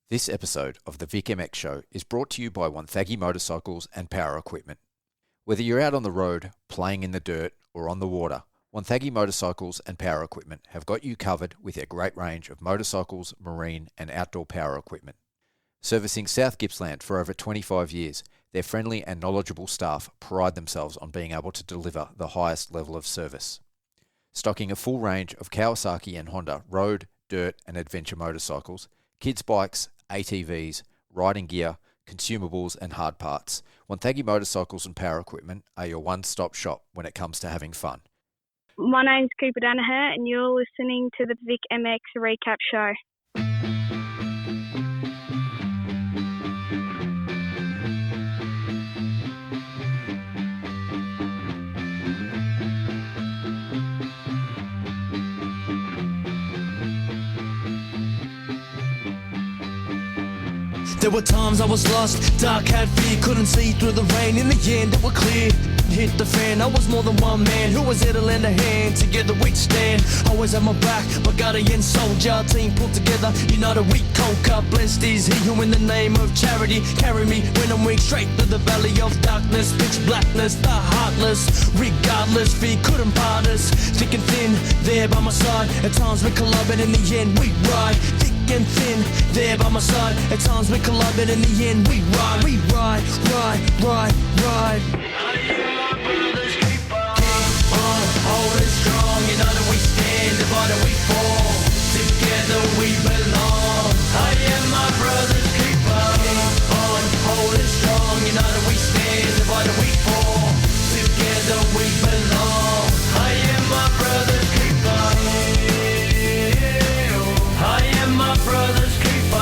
This episode of the Vic MX Show is brought to you by Wonthaggi motorcycles and power equipment. Whether you're out on the road, playing in the dirt, or on the water, Wonthaggi motorcycles and power equipment have got you covered with their great range of motorcycles, marine, and outdoor power equipment. Servicing South Gippsland for over 25 years, their friendly and knowledgeable staff pride themselves on being able to deliver the highest level of service. Stocking a full range of Kawasaki and Honda road, dirt, and adventure motorcycles, kids' bikes, ATVs, riding gear, consumables and hard parts, Wonthaggi motorcycles and power equipment are your one-stop shop when it comes to having fun. My name's Cooper Danaher and you're listening to the Vic MX Recap Show. There were times I was lost, dark had fear, couldn't see through the rain. In the end it was clear, hit the fan. I was more than one man who was there to lend a hand. Together we'd stand, always at my back, my guardian soldier. Team pulled together, united we conquer. Blessed is he who in the name of charity carry me when I'm weak, straight through the valley of darkness. Pitch blackness, the heartless, regardless, fear couldn't part us. Thick and thin, there by my side. At times we collide, but in the end we ride. Thick and thin, there by my side. At times we collide, but in the end we ride. We ride, ride, ride, ride. I am my brother's keeper. Keep on holding strong. United we stand, divided we fall. Together we belong. I am my brother's keeper. Keep on holding strong. United we stand, divided we fall. Together we belong. I am my brother's keeper. I am my brother's keeper.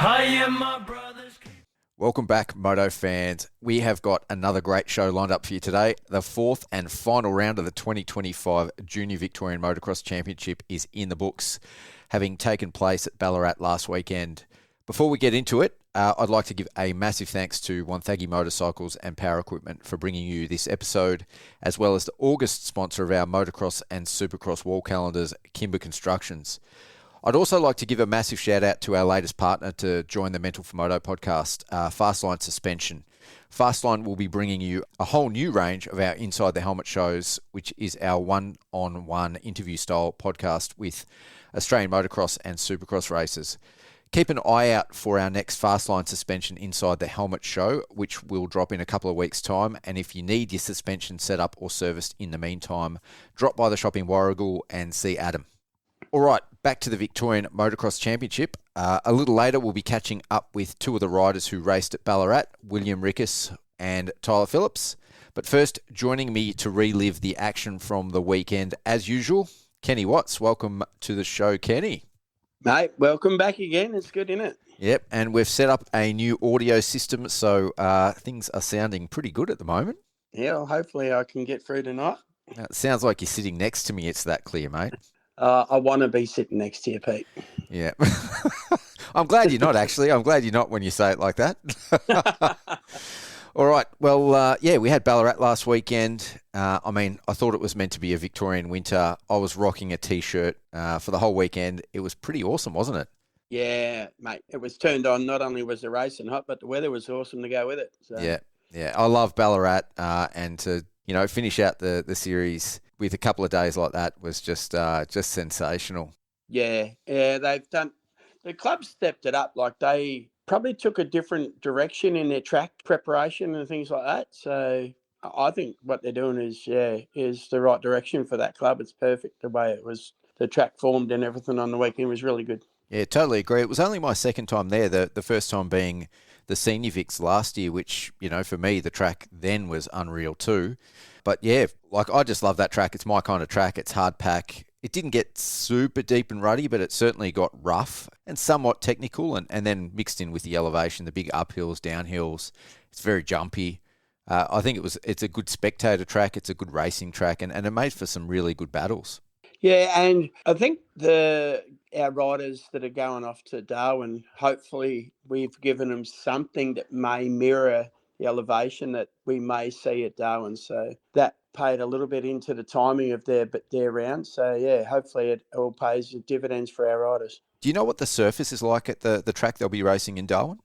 I am my brother's keeper. Welcome back, Moto fans. We have got another great show lined up for you today. The fourth and final round of the 2025 Junior Victorian Motocross Championship is in the books, having taken place at Ballarat last weekend. Before we get into it, I'd like to give a massive thanks to Wonthaggi Motorcycles and Power Equipment for bringing you this episode, as well as the August sponsor of our motocross and supercross wall calendars, Kimber Constructions. I'd also like to give a massive shout out to our latest partner to join the Mental for Moto podcast, Fastline Suspension. Fastline will be bringing you a whole new range of our Inside the Helmet shows, which is our one-on-one interview style podcast with Australian motocross and supercross racers. Keep an eye out for our next Fastline Suspension Inside the Helmet show, which will drop in a couple of weeks' time. And if you need your suspension set up or serviced in the meantime, drop by the shop in Warragul and see Adam. All right, back to the Victorian Motocross Championship. A little later, we'll be catching up with two of the riders who raced at Ballarat, Bill Rickhuss and Tyler Phillips. But first, joining me to relive the action from the weekend, as usual, Kenny Watts. Welcome to the show, Kenny. Mate, welcome back again. It's good, isn't it? Yep, and we've set up a new audio system, so things are sounding pretty good at the moment. Yeah, well, hopefully I can get through tonight. It sounds like you're sitting next to me. It's that clear, mate. I want to be sitting next to you, Pete. Yeah. I'm glad you're not, actually. I'm glad you're not when you say it like that. All right. Well, we had Ballarat last weekend. I thought it was meant to be a Victorian winter. I was rocking a T-shirt for the whole weekend. It was pretty awesome, wasn't it? Yeah, mate. It was turned on. Not only was the racing hot, but the weather was awesome to go with it. So. Yeah. I love Ballarat, and to finish out the series with a couple of days like that was just sensational. Yeah. They've done. The club stepped it up. Like they probably took a different direction in their track preparation and things like that. So I think what they're doing is the right direction for that club. It's perfect the way it was. The track formed and everything on the weekend was really good. Yeah, totally agree. It was only my second time there, the first time being the Senior Vics last year, which, for me, the track then was unreal too. But yeah, I just love that track. It's my kind of track. It's hard pack. It didn't get super deep and ruddy, but it certainly got rough and somewhat technical, and then mixed in with the elevation, the big uphills, downhills. It's very jumpy. I think it's a good spectator track. It's a good racing track, and it made for some really good battles. Yeah, and I think our riders that are going off to Darwin, hopefully we've given them something that may mirror the elevation that we may see at Darwin. So that paid a little bit into the timing of their round. So, yeah, hopefully it all pays dividends for our riders. Do you know what the surface is like at the track they'll be racing in Darwin?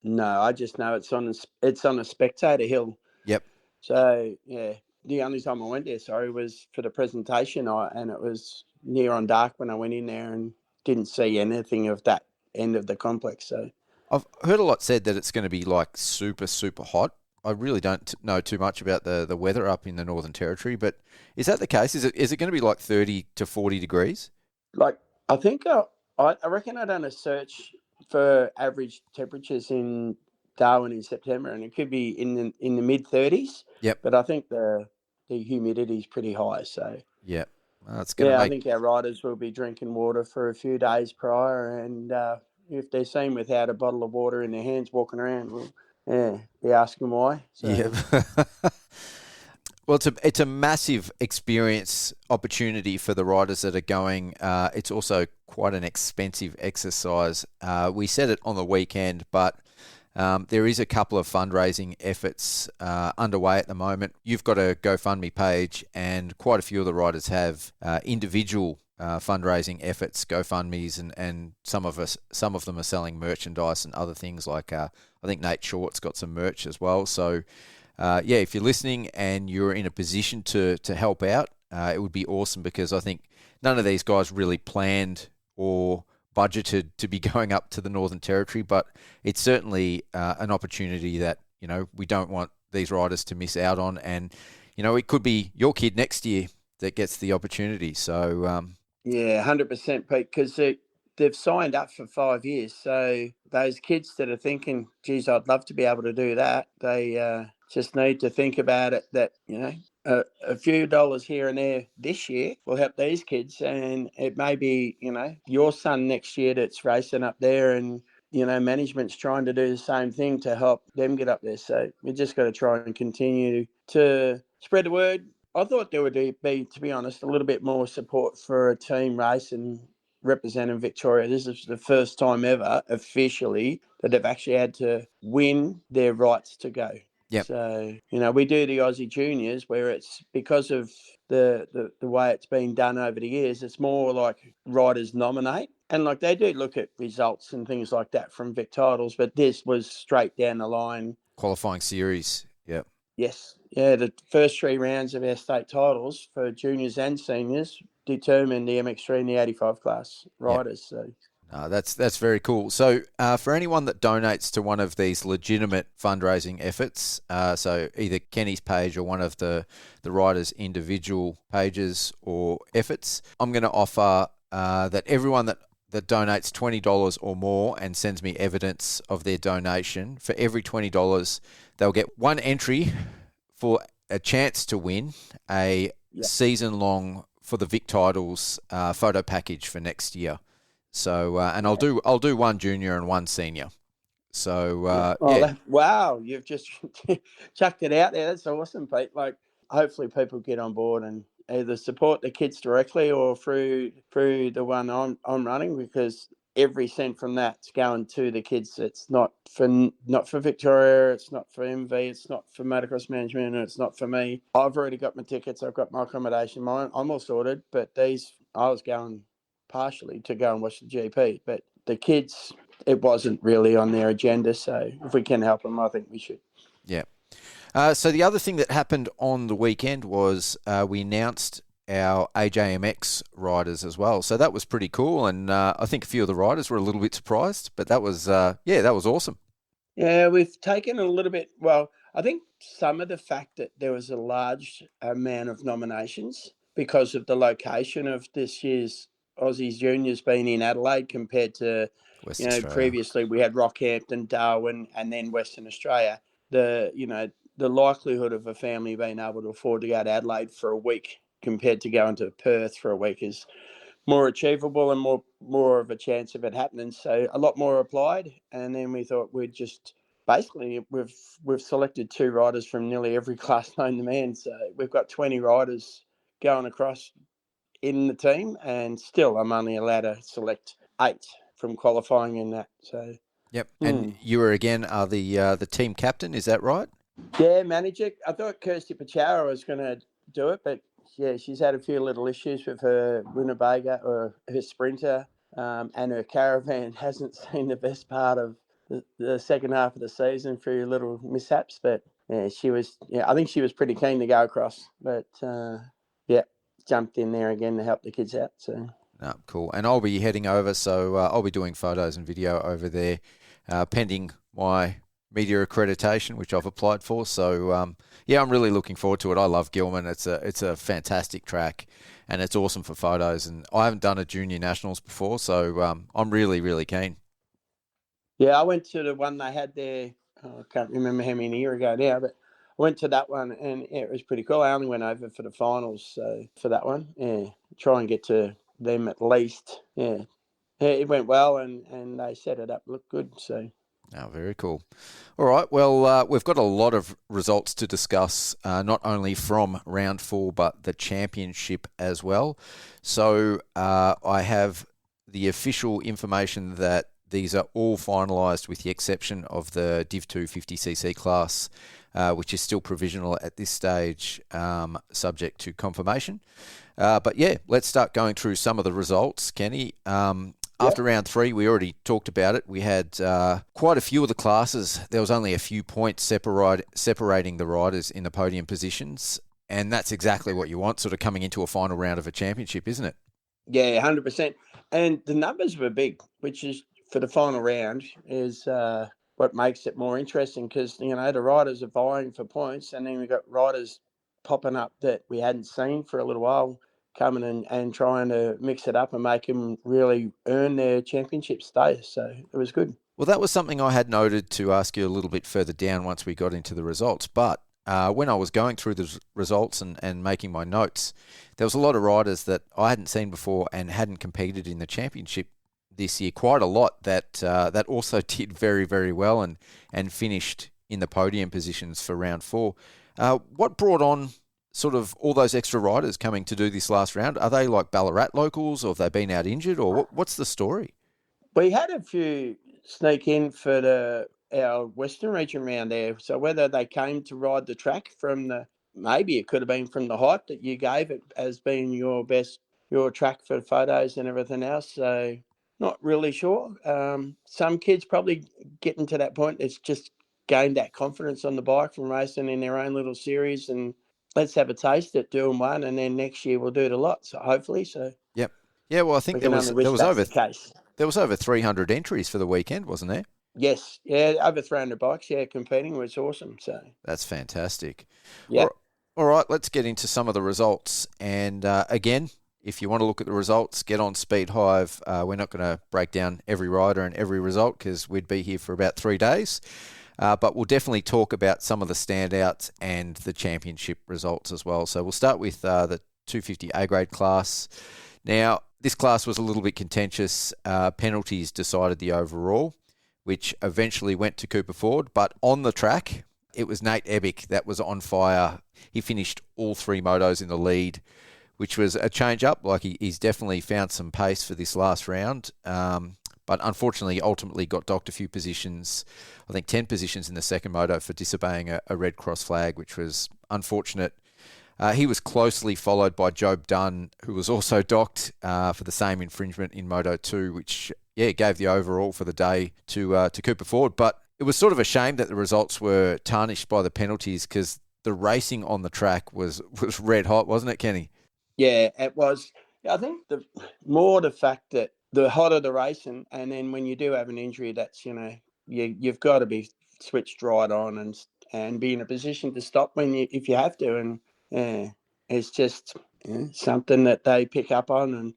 No, I just know it's on a spectator hill. Yep. So, yeah, the only time I went there, was for the presentation, and it was near on dark when I went in there and didn't see anything of that end of the complex. So I've heard a lot said that it's going to be like super, super hot. I really don't know too much about the weather up in the Northern Territory, but is that the case? Is it going to be like 30 to 40 degrees? Like, I think I reckon I done a search for average temperatures in Darwin in September, and it could be in the mid 30s. Yep. But I think the humidity is pretty high. So yeah, that's going to I think our riders will be drinking water for a few days prior, and if they're seen without a bottle of water in their hands walking around, we'll be asking why. So. Yeah. Well, it's a massive experience opportunity for the riders that are going. It's also quite an expensive exercise. We said it on the weekend, but there is a couple of fundraising efforts underway at the moment. You've got a GoFundMe page, and quite a few of the riders have individual fundraising efforts, GoFundMes, and some of them are selling merchandise and other things like I think Nate Short's got some merch as well. So. If you're listening and you're in a position to help out, it would be awesome, because I think none of these guys really planned or budgeted to be going up to the Northern Territory, but it's certainly an opportunity that, we don't want these riders to miss out on. And, it could be your kid next year that gets the opportunity. So, 100%, Pete, because they've signed up for 5 years. So those kids that are thinking, geez, I'd love to be able to do that, they just need to think about it, that, a few dollars here and there this year will help these kids. And it may be, your son next year that's racing up there, and, management's trying to do the same thing to help them get up there. So we just got to try and continue to spread the word. I thought there would be, to be honest, a little bit more support for a team race and representing Victoria. This is the first time ever officially that they've actually had to win their rights to go. Yep. So, we do the Aussie Juniors, where it's because of the way it's been done over the years, it's more like riders nominate. And like they do look at results and things like that from Vic titles, but this was straight down the line. Qualifying series. Yep. Yes. Yeah, the first 3 rounds of our state titles for juniors and seniors determined the MX3 and the 85 class riders. Yep. So. That's very cool. So for anyone that donates to one of these legitimate fundraising efforts, so either Kenny's page or one of the riders' individual pages or efforts, I'm going to offer that everyone that donates $20 or more and sends me evidence of their donation, for every $20, they'll get one entry for a chance to win a season-long for the Vic Titles photo package for next year. So and I'll do one junior and one senior. So wow, you've just chucked it out there. That's awesome, Pete. Like, hopefully people get on board and either support the kids directly or through the one I'm running, because every cent from that's going to the kids. It's not for Victoria, it's not for MV, it's not for motocross management, and it's not for me. I've already got my tickets, I've got my accommodation, I'm all sorted. But I was going partially to go and watch the GP, but the kids, it wasn't really on their agenda. So if we can help them, I think we should. Yeah. So the other thing that happened on the weekend was we announced our AJMX riders as well. So that was pretty cool, and I think a few of the riders were a little bit surprised, but that was that was awesome. Yeah, we've taken a little bit. Well, I think some of the fact that there was a large amount of nominations because of the location of this year's Aussies Juniors being in Adelaide compared to previously we had Rockhampton, Darwin, and then Western Australia. The likelihood of a family being able to afford to go to Adelaide for a week compared to going to Perth for a week is more achievable and more of a chance of it happening. So a lot more applied, and then we thought we'd just basically we've selected 2 riders from nearly every class known to man. So we've got 20 riders going across in the team, and still I'm only allowed to select 8 from qualifying in that. So yep. And you are the team captain, is that right? Yeah, manager. I thought Kirsty Pachara was going to do it, but yeah, she's had a few little issues with her Winnebago or her Sprinter, and her Caravan hasn't seen the best part of the second half of the season through little mishaps. But yeah, I think she was pretty keen to go across, but yeah, jumped in there again to help the kids out. So. No, cool. And I'll be heading over, so I'll be doing photos and video over there, pending my media accreditation, which I've applied for. So, yeah, I'm really looking forward to it. I love Gilman. It's a fantastic track, and it's awesome for photos. And I haven't done a junior nationals before, so I'm really, really keen. Yeah, I went to the one they had there. I can't remember how many years ago now, but I went to that one, and yeah, it was pretty cool. I only went over for the finals, so for that one, yeah, try and get to them at least. Yeah, it went well, and they set it up, looked good. So. Oh, very cool. All right, well, we've got a lot of results to discuss, not only from round 4, but the championship as well. So I have the official information that these are all finalised with the exception of the Div 2 50cc class, which is still provisional at this stage, subject to confirmation. But yeah, let's start going through some of the results, Kenny. After round 3, we already talked about it. We had quite a few of the classes. There was only a few points separating the riders in the podium positions, and that's exactly what you want, sort of coming into a final round of a championship, isn't it? Yeah, 100%. And the numbers were big, which is for the final round is what makes it more interesting because, the riders are vying for points, and then we've got riders popping up that we hadn't seen for a little while coming and trying to mix it up and make them really earn their championship status. So it was good. Well, that was something I had noted to ask you a little bit further down once we got into the results. But when I was going through the results and making my notes, there was a lot of riders that I hadn't seen before and hadn't competed in the championship this year. Quite a lot that also did very, very well and finished in the podium positions for round 4. What brought on sort of all those extra riders coming to do this last round? Are they like Ballarat locals, or have they been out injured, or what's the story? We had a few sneak in for our Western region round there. So whether they came to ride the track maybe it could have been from the hype that you gave it as being your track for photos and everything else. So not really sure. Some kids probably getting to that point. It's just gained that confidence on the bike from racing in their own little series, and let's have a taste at doing one, and then next year we'll do it a lot. So hopefully, Yep. Yeah. Well, I think there was over 300 entries for the weekend, wasn't there? Yes. Yeah. Over 300 bikes. Yeah, competing was awesome. So that's fantastic. Yeah. All right. Let's get into some of the results. And again, if you want to look at the results, get on Speed Hive. We're not going to break down every rider and every result because we'd be here for about 3 days. But we'll definitely talk about some of the standouts and the championship results as well. So we'll start with the 250 A-grade class. Now, this class was a little bit contentious. Penalties decided the overall, which eventually went to Cooper Ford. But on the track, it was Nate Ebick that was on fire. He finished all 3 motos in the lead, which was a change-up. Like he's definitely found some pace for this last round. But unfortunately, ultimately got docked a few positions, I think 10 positions in the second moto for disobeying a red cross flag, which was unfortunate. He was closely followed by Job Dunn, who was also docked for the same infringement in Moto 2, which, gave the overall for the day to Cooper Ford. But it was sort of a shame that the results were tarnished by the penalties because the racing on the track was red hot, wasn't it, Kenny? Yeah, it was. I think the fact that the hotter the racing, and then when you do have an injury, that's, you've got to be switched right on and be in a position to stop if you have to. And it's just something that they pick up on. And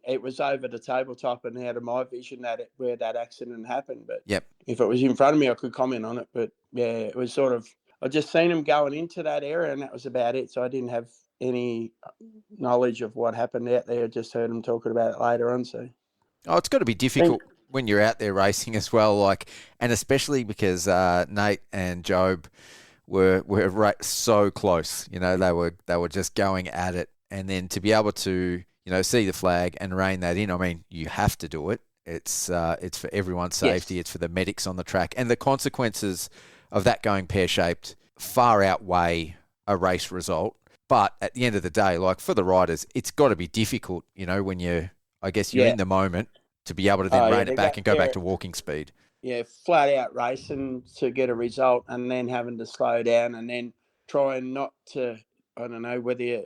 it was over the tabletop and out of my vision where that accident happened. But if it was in front of me, I could comment on it. But yeah, it was sort of, I just seen him going into that area and that was about it. So I didn't have any knowledge of what happened out there. I just heard him talking about it later on. So, it's got to be difficult when you're out there racing as well. And especially because Nate and Job were so close. They were just going at it, and then to be able to see the flag and rein that in. I mean, you have to do it. It's for everyone's safety. Yes. It's for the medics on the track, and the consequences of that going pear-shaped far outweigh a race result. But at the end of the day, like for the riders, it's got to be difficult, when you're in the moment to be able to then rein it back and go back to walking speed. Yeah, flat out racing to get a result and then having to slow down and then trying not to, I don't know, whether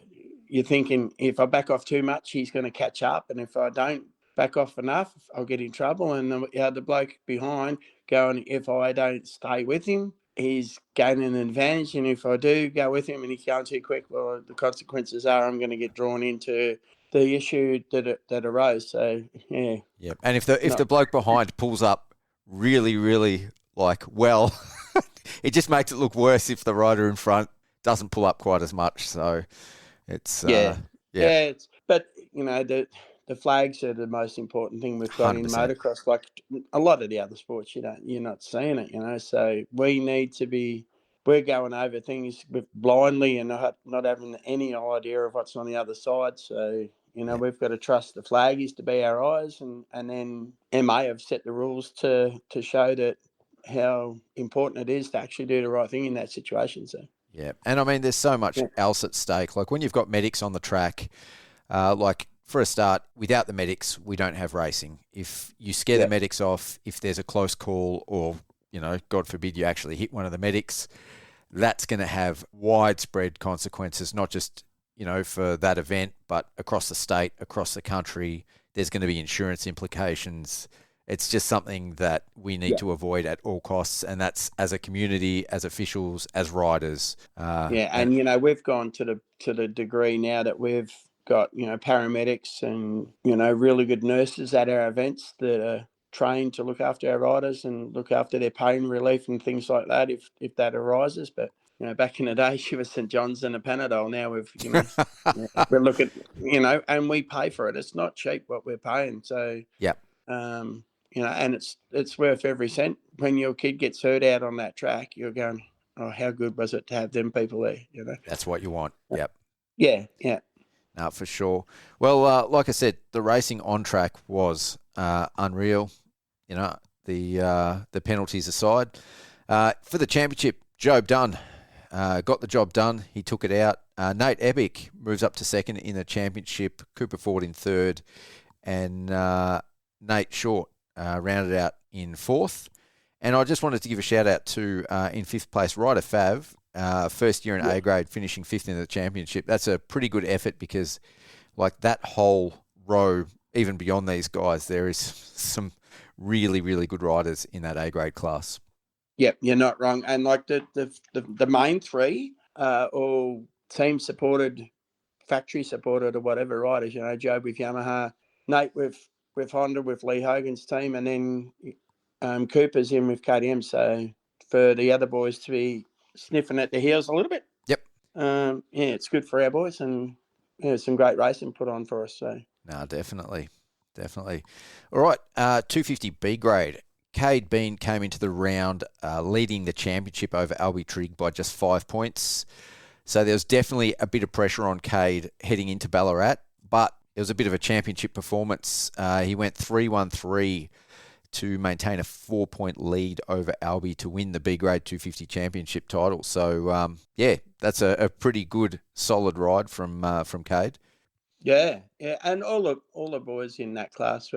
you're thinking if I back off too much, he's going to catch up. And if I don't back off enough, I'll get in trouble. And the bloke behind going, if I don't stay with him, he's gaining an advantage. And if I do go with him and he's going too quick, well, the consequences are I'm going to get drawn into the issue that arose. So, yeah. Yeah. And if the bloke behind pulls up really, really it just makes it look worse if the rider in front doesn't pull up quite as much. So it's but the flags are the most important thing we've got 100%. In motocross. Like a lot of the other sports, you're not seeing it. So we need to be. We're going over things blindly and not having any idea of what's on the other side. So we've got to trust the flaggies to be our eyes, and then MA have set the rules to show that how important it is to actually do the right thing in that situation. So yeah, and I mean, there's so much else at stake. Like when you've got medics on the track, for a start, without the medics, we don't have racing. If you scare the medics off, if there's a close call, or God forbid, you actually hit one of the medics, that's going to have widespread consequences, not just for that event, but across the state, across the country. There's going to be insurance implications. It's just something that we need to avoid at all costs, and that's as a community, as officials, as riders. And we've gone to the degree now that we've got paramedics and really good nurses at our events that are trained to look after our riders and look after their pain relief and things like that if that arises. But back in the day, she was St. John's and a Panadol. Now we're looking, and we pay for it. It's not cheap what we're paying. So and it's worth every cent. When your kid gets hurt out on that track, you're going, oh, how good was it to have them people there? That's what you want. Yep. Yeah. No, for sure. Well, like I said, the racing on track was unreal. The penalties aside. For the championship, Job Dunn got the job done. He took it out. Nate Ebick moves up to second in the championship. Cooper Ford in third. And Nate Short rounded out in fourth. And I just wanted to give a shout out to, in fifth place, Ryder Fav. First year in A grade, finishing fifth in the championship. That's a pretty good effort because, that whole row, even beyond these guys, there is some really, really good riders in that A grade class. Yep, you're not wrong. And the main three are all team supported, factory supported, or whatever riders. Job with Yamaha, Nate with Honda, with Lee Hogan's team, and then Cooper's in with KTM. So for the other boys to be sniffing at the heels a little bit. Yep. It's good for our boys, and some great racing put on for us. So no, definitely. All right, 250 B grade. Cade Bean came into the round leading the championship over Albie Trigg by just 5 points. So there was definitely a bit of pressure on Cade heading into Ballarat, but it was a bit of a championship performance. He went 3-1-3 to maintain a 4-point lead over Albie to win the B-grade 250 championship title. So, that's a pretty good, solid ride from Cade. Yeah, and all the boys in that class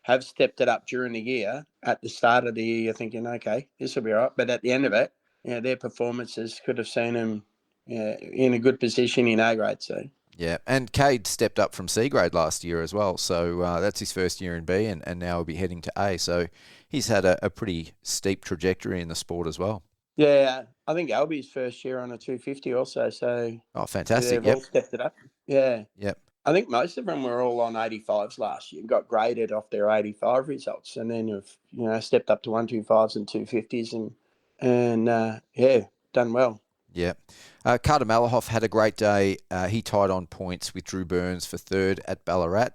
have stepped it up during the year. At the start of the year, you're thinking, okay, this will be all right. But at the end of it, their performances could have seen them in a good position in A-grade. So. Yeah, and Cade stepped up from C-grade last year as well. So that's his first year in B, and now he'll be heading to A. So he's had a pretty steep trajectory in the sport as well. Yeah, I think Albie's first year on a 250 also. So fantastic. They've all stepped it up. Yeah. Yep. I think most of them were all on 85s last year, got graded off their 85 results, and then have stepped up to 125s and 250s and done well. Yeah. Carter Malahoff had a great day. He tied on points with Drew Burns for third at Ballarat,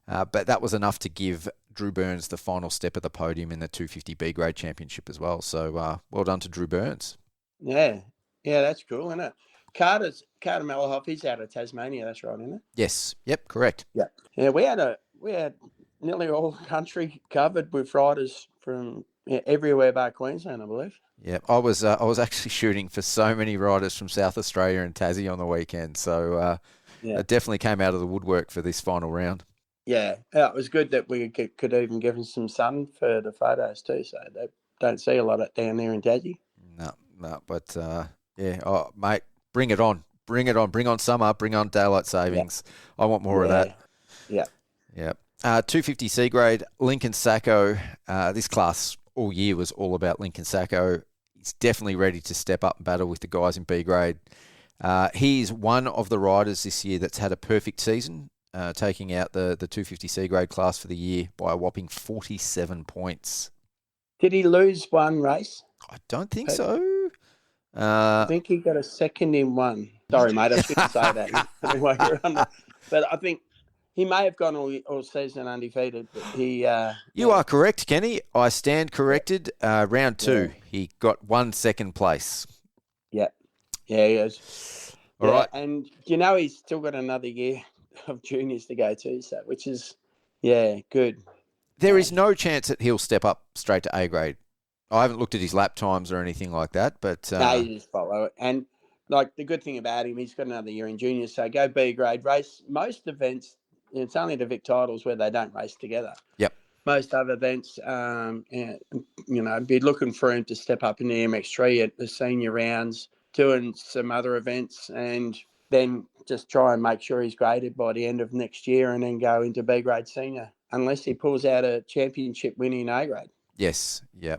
but that was enough to give Drew Burns the final step of the podium in the 250 B grade championship as well. So well done to Drew Burns. Yeah, that's cool, isn't it? Carter Malahoff, he's out of Tasmania. That's right, isn't it? Yes. Yep. Correct. Yeah. We had nearly all the country covered with riders from everywhere but Queensland, I believe. Yeah, I was actually shooting for so many riders from South Australia and Tassie on the weekend, so it definitely came out of the woodwork for this final round. Yeah, it was good that we could even give them some sun for the photos too, so they don't see a lot of it down there in Tassie. No, but mate, bring it on. Bring on summer, bring on daylight savings. I want more of that. Yeah. 250 C grade, Lincoln Sacco. This class all year was all about Lincoln Sacco. He's definitely ready to step up and battle with the guys in B grade. He's one of the riders this year that's had a perfect season, taking out the 250 C grade class for the year by a whopping 47 points. Did he lose one race? I don't think so. I think he got a second in one. Sorry, mate, I shouldn't say that. But I think he may have gone all season undefeated. But he. You are correct, Kenny. I stand corrected. Round 2, he got 1 second place. Yeah, he is. All right. And he's still got another year of juniors to go to, so which is good. There is no chance that he'll step up straight to A grade. I haven't looked at his lap times or anything like that, but no, you just follow it. And like the good thing about him, he's got another year in juniors, so go B grade, race most events. It's only the Vic titles where they don't race together. Yep. Most other events, be looking for him to step up in the MX3 at the senior rounds, doing some other events, and then just try and make sure he's graded by the end of next year, and then go into B grade senior, unless he pulls out a championship win in A grade. Yes. Yeah.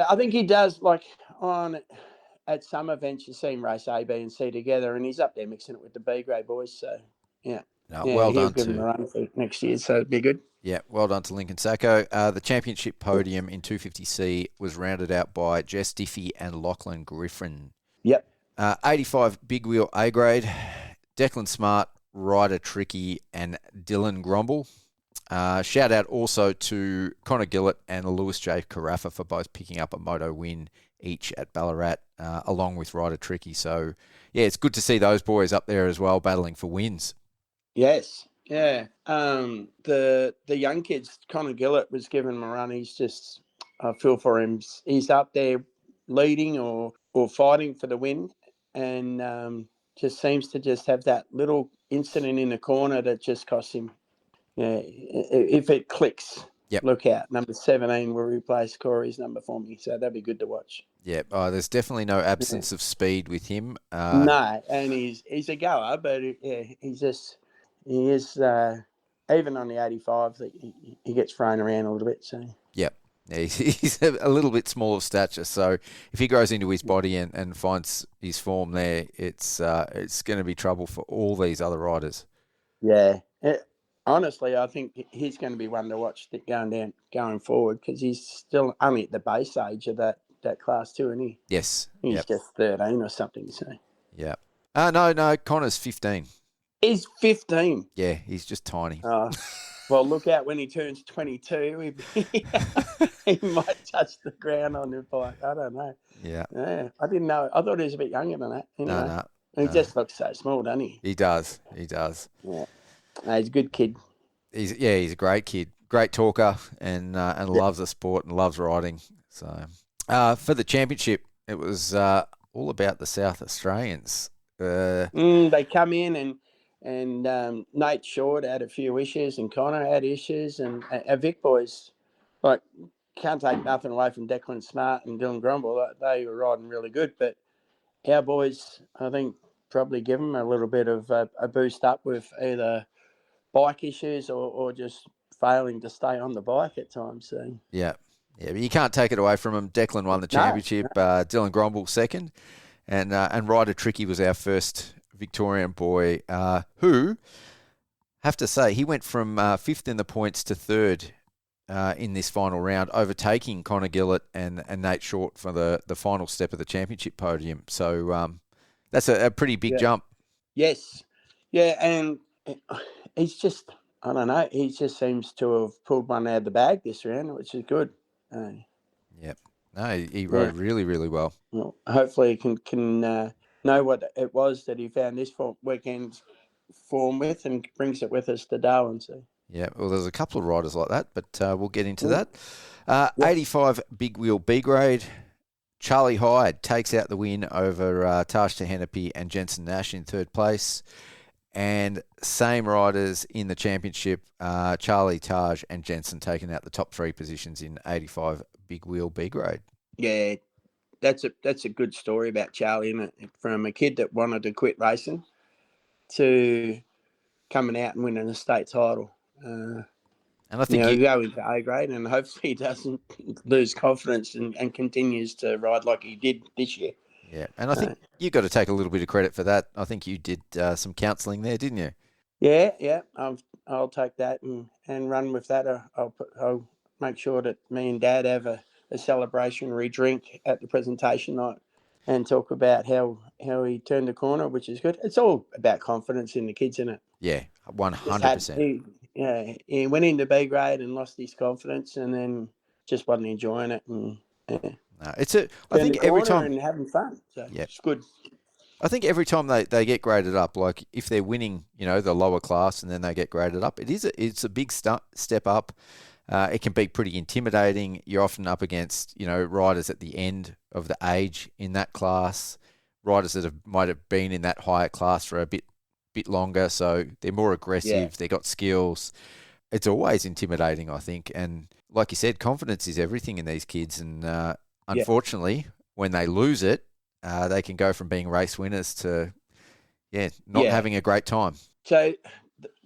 I think he does. Like at some events, you see him race A, B, and C together, and he's up there mixing it with the B grade boys. So well done give him a run for next year, so it'd be good. Yeah, well done to Lincoln Sacco. The championship podium in 250C was rounded out by Jess Diffie and Lachlan Griffin. Yep. 85 big wheel A grade, Declan Smart, Ryder Tricky, and Dylan Grumble. Shout out also to Connor Gillett and Lewis J. Carafa for both picking up a moto win each at Ballarat, along with Ryder Tricky. So, it's good to see those boys up there as well, battling for wins. Yes, yeah. The young kids, Connor Gillett was giving him a run. He's just, I feel for him. He's up there leading or fighting for the win, and just seems to just have that little incident in the corner that just costs him. Yeah, if it clicks, look out. Number 17 will replace Corey's number for me, so that'd be good to watch. Yeah, there's definitely no absence of speed with him. No, and he's a goer, but he is even on the 85, he gets thrown around a little bit. So yeah, he's a little bit small of stature, so if he grows into his body and finds his form there, it's going to be trouble for all these other riders. Yeah. Honestly, I think he's going to be one to watch going forward, because he's still only at the base age of that class too, isn't he? Yes. He's just 13 or something. So. Yeah. No, Connor's 15. He's 15? Yeah, he's just tiny. Well, look out when he turns 22. He might touch the ground on the bike. I don't know. Yeah. I didn't know. I thought he was a bit younger than that. Anyway. No. He just looks so small, doesn't he? He does. Yeah. No, he's a good kid. He's a great kid, great talker, and loves the sport and loves riding. So for the championship, it was all about the South Australians. They come in and Nate Short had a few issues, and Connor had issues, and our Vic boys, like, can't take nothing away from Declan Smart and Dylan Grumble. They were riding really good, but our boys, I think, probably give them a little bit of a boost up with either bike issues or just failing to stay on the bike at times. So but you can't take it away from them. Declan won the championship. No. Dylan Grumble second, and Ryder Tricky was our first Victorian boy, who, have to say, he went from fifth in the points to third in this final round, overtaking Connor Gillett and Nate Short for the final step of the championship podium. So that's a pretty big jump. Yes. Yeah, and he's just, I don't know, he just seems to have pulled one out of the bag this round, which is good. Yep. No, he rode really, really well. Well, hopefully he can know what it was that he found this weekend's form with and brings it with us to Darwin. So. Yeah, well, there's a couple of riders like that, but we'll get into that. 85 big wheel B grade. Charlie Hyde takes out the win over Taj Tehanepi and Jensen Nash in third place. And same riders in the championship, Charlie, Taj and Jensen taking out the top 3 positions in 85 big wheel B grade. Yeah, that's a good story about Charlie, isn't it? From a kid that wanted to quit racing to coming out and winning a state title. And I think you go into A grade, and hopefully he doesn't lose confidence and continues to ride like he did this year. Yeah, and I think you got to take a little bit of credit for that. I think you did some counselling there, didn't you? Yeah. I'll take that and run with that. I'll make sure that me and Dad have a celebratory drink at the presentation night and talk about how he turned the corner, which is good. It's all about confidence in the kids, isn't it? Yeah, 100%. He went into B grade and lost his confidence, and then just wasn't enjoying it. And I think every time and having fun, so it's good. I think every time they get graded up, like if they're winning, the lower class, and then they get graded up, it's a big step up. It can be pretty intimidating. You're often up against riders at the end of the age in that class, riders that might have been in that higher class for a bit longer, so they're more aggressive. Yeah. They got skills. It's always intimidating, I think, and like you said, confidence is everything in these kids, and unfortunately, when they lose it, they can go from being race winners to not having a great time. So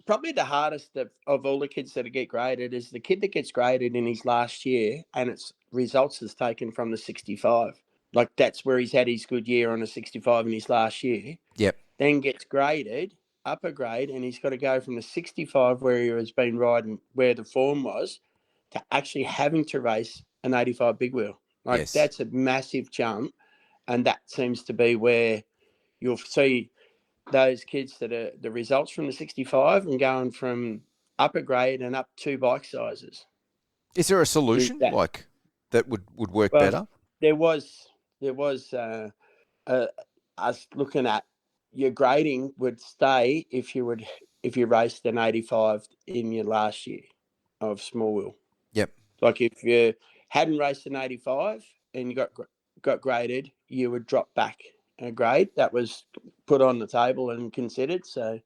probably the hardest of all the kids that get graded is the kid that gets graded in his last year and its results is taken from the 65. Like that's where he's had his good year on a 65 in his last year. Yep. Then gets graded upper grade, and he's got to go from the 65 where he has been riding, where the form was, to actually having to race an 85 big wheel. That's a massive jump, and that seems to be where you'll see those kids that are the results from the 65 and going from upper grade and up 2 bike sizes. Is there a solution that would work better? There was us looking at your grading would stay if you raced an 85 in your last year of small wheel. Yep. Like if you hadn't raced an 85 and you got graded, you would drop back a grade. That was put on the table and considered. So,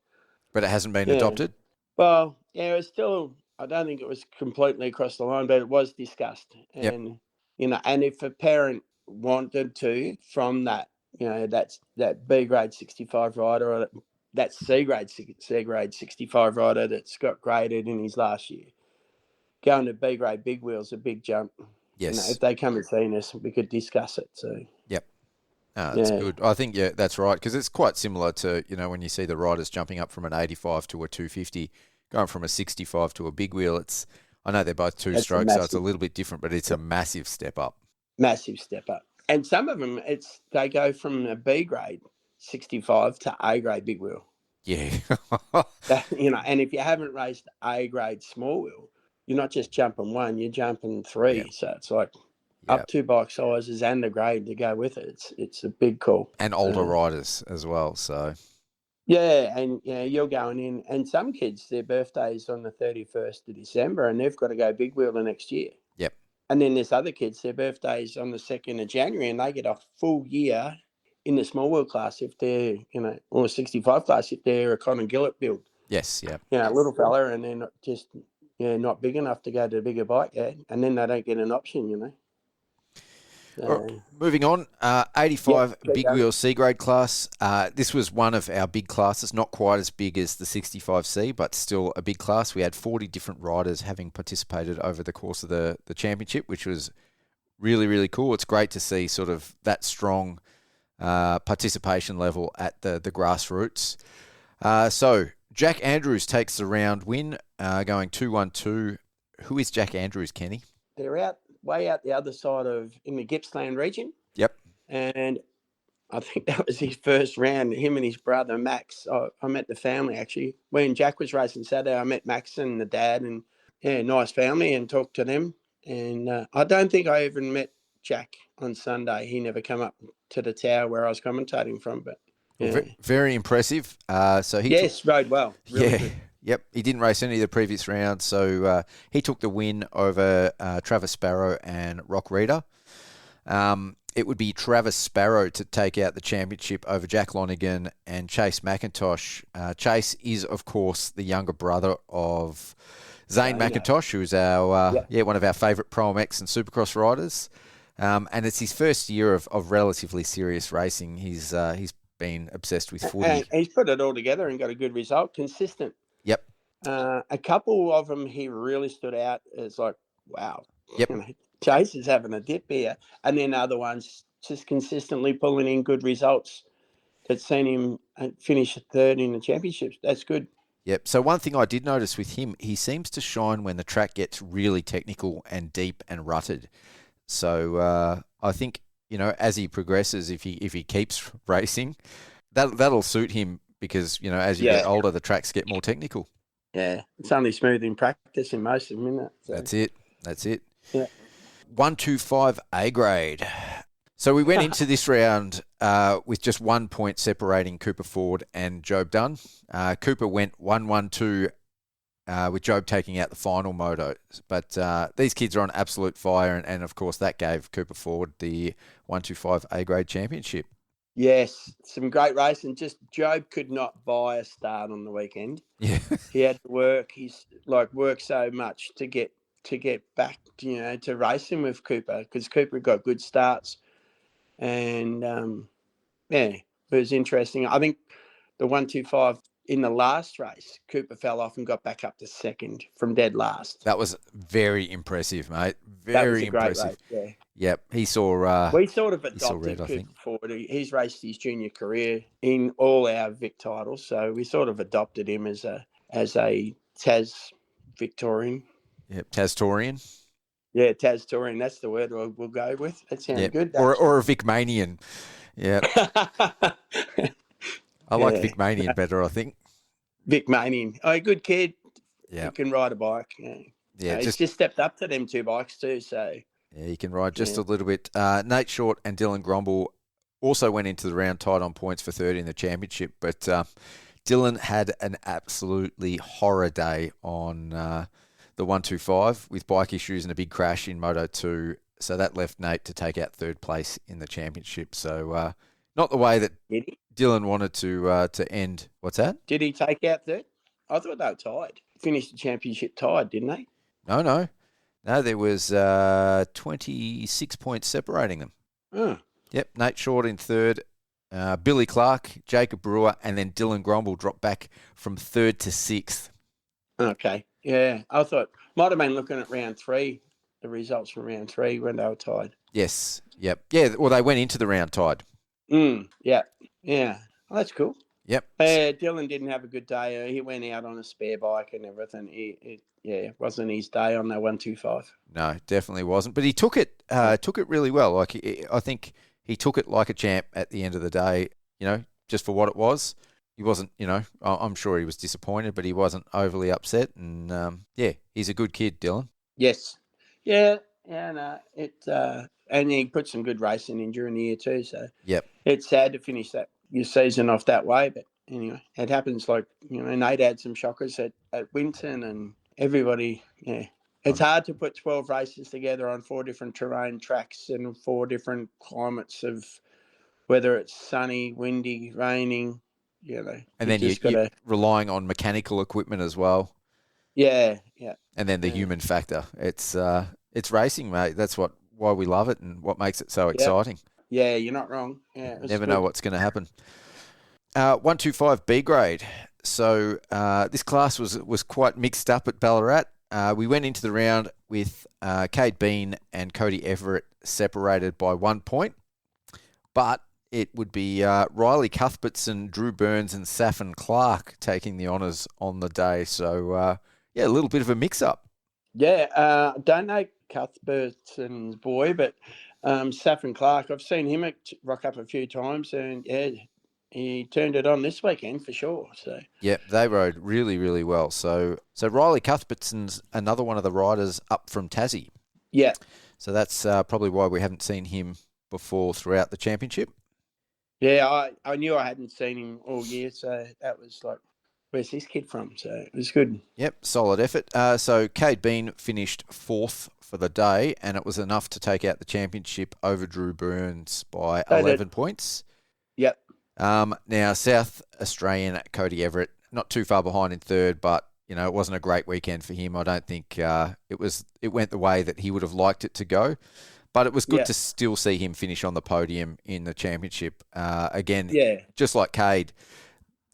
but it hasn't been adopted. Well, it was still. I don't think it was completely across the line, but it was discussed. And and if a parent wanted to from that. That's that B grade 65 rider, or that C grade 65 rider that's got graded in his last year. Going to B grade big wheels a big jump. Yes. If they come and see us, we could discuss it. So. Yep. That's good. I think that's right, because it's quite similar to when you see the riders jumping up from an 85 to a 250, going from a 65 to a big wheel. I know they're both 2 strokes, so it's a little bit different, but it's a massive step up. Massive step up. And some of them, they go from a B grade 65 to A grade big wheel. Yeah. And if you haven't raced A grade small wheel, you're not just jumping 1, you're jumping 3. Yep. So it's like up 2 bike sizes and the grade to go with it. It's a big call. And older riders as well. So. Yeah, and you're going in. And some kids, their birthday's on the 31st of December, and they've got to go big wheel the next year. Yep. And then there's other kids, their birthday's on the 2nd of January, and they get a full year in the small wheel class if they're, or 65 class if they're a Conor Gillett build. Yes, yeah. A little fella, and they're not just, not big enough to go to a bigger bike, and then they don't get an option, So, moving on, 85 big wheel C grade class. This was one of our big classes, not quite as big as the 65C, but still a big class. We had 40 different riders having participated over the course of the championship, which was really, really cool. It's great to see sort of that strong participation level at the grassroots. So Jack Andrews takes the round win, going 2-1-2. Who is Jack Andrews, Kenny? They're way out the other side in the Gippsland region. Yep. And I think that was his first round, him and his brother, Max. I met the family, actually. When Jack was racing Saturday, I met Max and the dad, and, nice family, and talked to them. And I don't think I even met Jack on Sunday. He never come up to the tower where I was commentating from. But very impressive. So he rode well. Really good. Yep, he didn't race any of the previous rounds, so he took the win over Travis Sparrow and Rock Reader. It would be Travis Sparrow to take out the championship over Jack Lonigan and Chase McIntosh. Chase is, of course, the younger brother of Zane McIntosh, who's our one of our favourite Pro-MX and Supercross riders. And it's his first year of relatively serious racing. He's been obsessed with footy. And he's put it all together and got a good result, consistent. Yep. A couple of them, he really stood out as like, wow. Yep. Chase is having a dip here. And then other ones just consistently pulling in good results. That's seen him finish third in the championships. That's good. Yep. So one thing I did notice with him, he seems to shine when the track gets really technical and deep and rutted. So I think, as he progresses, if he keeps racing, that'll suit him because, as you get older, the tracks get more technical. Yeah. It's only smooth in practice in most of them, isn't it? So. That's it. Yeah. 125 A grade. So we went into this round with just 1 point separating Cooper Ford and Job Dunn. Cooper went 1-1-2 with Job taking out the final moto. But these kids are on absolute fire, and of course that gave Cooper Ford the 125 A grade championship. Yes, some great racing. Just Job could not buy a start on the weekend. Yeah, he had to work. He's worked so much to get back, to racing with Cooper because Cooper got good starts, and it was interesting. I think the 125 in the last race, Cooper fell off and got back up to second from dead last. That was very impressive, mate. That was a impressive. Great race, yeah. Yep, he saw. We sort of adopted red, Cooper Ford. He's raced his junior career in all our Vic titles, so we sort of adopted him as a Tas Victorian. Yep, Tastorian. Yeah, Tastorian. That's the word we'll go with. That sounds good. Or a Vicmanian. Yeah. I like Vicmanian better, I think. Vicmanian. Oh, good kid. Yeah. He can ride a bike. Yeah. He's just stepped up to them two bikes too, so. Yeah, he can ride just a little bit. Nate Short and Dylan Gromble also went into the round tied on points for third in the championship, but Dylan had an absolutely horror day on the 125 with bike issues and a big crash in Moto 2. So that left Nate to take out third place in the championship. So not the way that Dylan wanted to end. What's that? Did he take out third? I thought they were tied. Finished the championship tied, didn't they? No, there was 26 points separating them. Oh. Yep, Nate Short in third, Billy Clark, Jacob Brewer, and then Dylan Gromble dropped back from third to sixth. Okay, yeah. I thought might have been looking at round three, the results from round three when they were tied. Yes, yep. Yeah, well, they went into the round tied. Yeah. Well, that's cool. Yep. Dylan didn't have a good day. He went out on a spare bike and everything. It wasn't his day on that 125. No, definitely wasn't. But he took it really well. I think he took it like a champ at the end of the day, just for what it was. He wasn't, I'm sure he was disappointed, but he wasn't overly upset. And, he's a good kid, Dylan. Yes. Yeah. No, and he put some good racing in during the year too. So yep. It's sad to finish your season off that way. But anyway, it happens Nate had some shockers at Winton and everybody, It's hard to put 12 races together on 4 different terrain tracks and 4 different climates of whether it's sunny, windy, raining, And then you're relying on mechanical equipment as well. Yeah. And then the human factor. It's racing, mate. That's why we love it and what makes it so exciting. Yeah, you're not wrong. Yeah, never know what's going to happen. 125 B grade. So this class was quite mixed up at Ballarat. We went into the round with Cade Bean and Cody Everett separated by 1 point, but it would be Riley Cuthbertson, Drew Burns, and Saffin Clark taking the honours on the day. So a little bit of a mix-up. Yeah, don't know Cuthbertson's boy, but Saffin Clark, I've seen him rock up a few times, and he turned it on this weekend for sure. So yeah, they rode really, really well. So Riley Cuthbertson's another one of the riders up from Tassie. Yeah. So that's probably why we haven't seen him before throughout the championship. Yeah, I knew I hadn't seen him all year, so that was where's this kid from? So it was good. Yep, solid effort. So Cade Bean finished fourth for the day, and it was enough to take out the championship over Drew Burns by 11 points. Yep. Now, South Australian Cody Everett, not too far behind in third, but it wasn't a great weekend for him. I don't think it went the way that he would have liked it to go. But it was good to still see him finish on the podium in the championship. Again, just like Cade,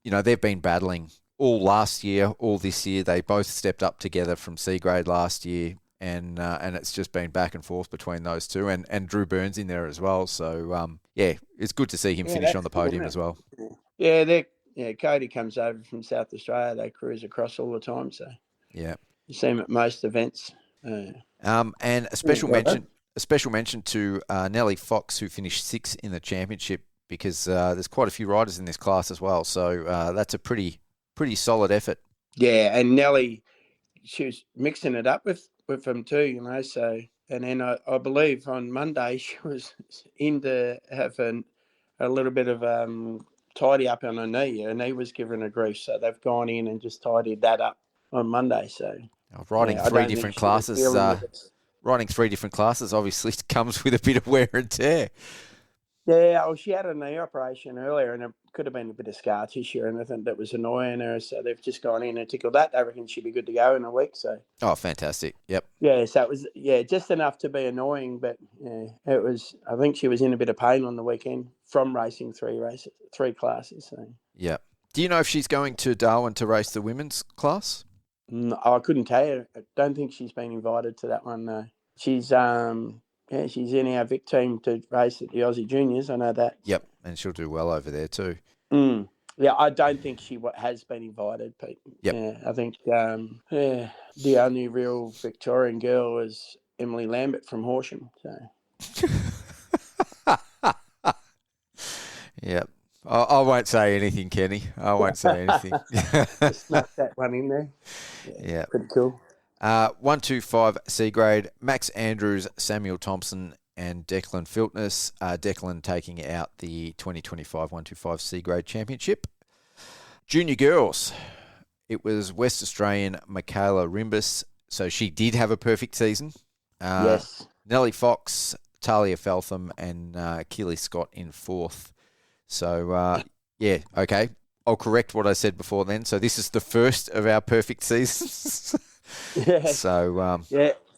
they've been battling all last year, all this year. They both stepped up together from C grade last year, and it's just been back and forth between those two, and Drew Burns in there as well. So, it's good to see him finish on the podium as well. Yeah, Cody comes over from South Australia. They cruise across all the time, so yeah, you see him at most events. And a special mention to Nellie Fox, who finished sixth in the championship, because there's quite a few riders in this class as well. So that's a pretty solid effort. Yeah, and Nellie, she was mixing it up with them too, So, and then I believe on Monday she was in to have a little bit of tidy up on her knee. Her knee was giving her grief, so they've gone in and just tidied that up on Monday. So riding three different classes. Riding three different classes obviously comes with a bit of wear and tear. Yeah, well, she had a knee operation earlier, and it could have been a bit of scar tissue and anything that was annoying her. So they've just gone in and tickled that. They reckon she'll be good to go in a week. So. Oh, fantastic! Yep. Yeah, so it was just enough to be annoying, but it was. I think she was in a bit of pain on the weekend from racing three classes. So. Yeah. Do you know if she's going to Darwin to race the women's class? No, I couldn't tell you. I don't think she's been invited to that one. No. She's she's in our Vic team to race at the Aussie Juniors. I know that. Yep, and she'll do well over there too. Yeah, I don't think she has been invited, Pete. Yep. Yeah, I think the only real Victorian girl was Emily Lambert from Horsham. So. Yep. I won't say anything, Kenny. I won't say anything. Just snuck that one in there. Yeah. Pretty cool. 125 C grade, Max Andrews, Samuel Thompson, and Declan Filtness. Declan taking out the 2025 125 C grade championship. Junior girls, it was West Australian Michaela Rimbus, so she did have a perfect season. Yes. Nellie Fox, Talia Feltham, and Keely Scott in fourth. So, okay. I'll correct what I said before then. So this is the first of our perfect seasons. Yeah. So,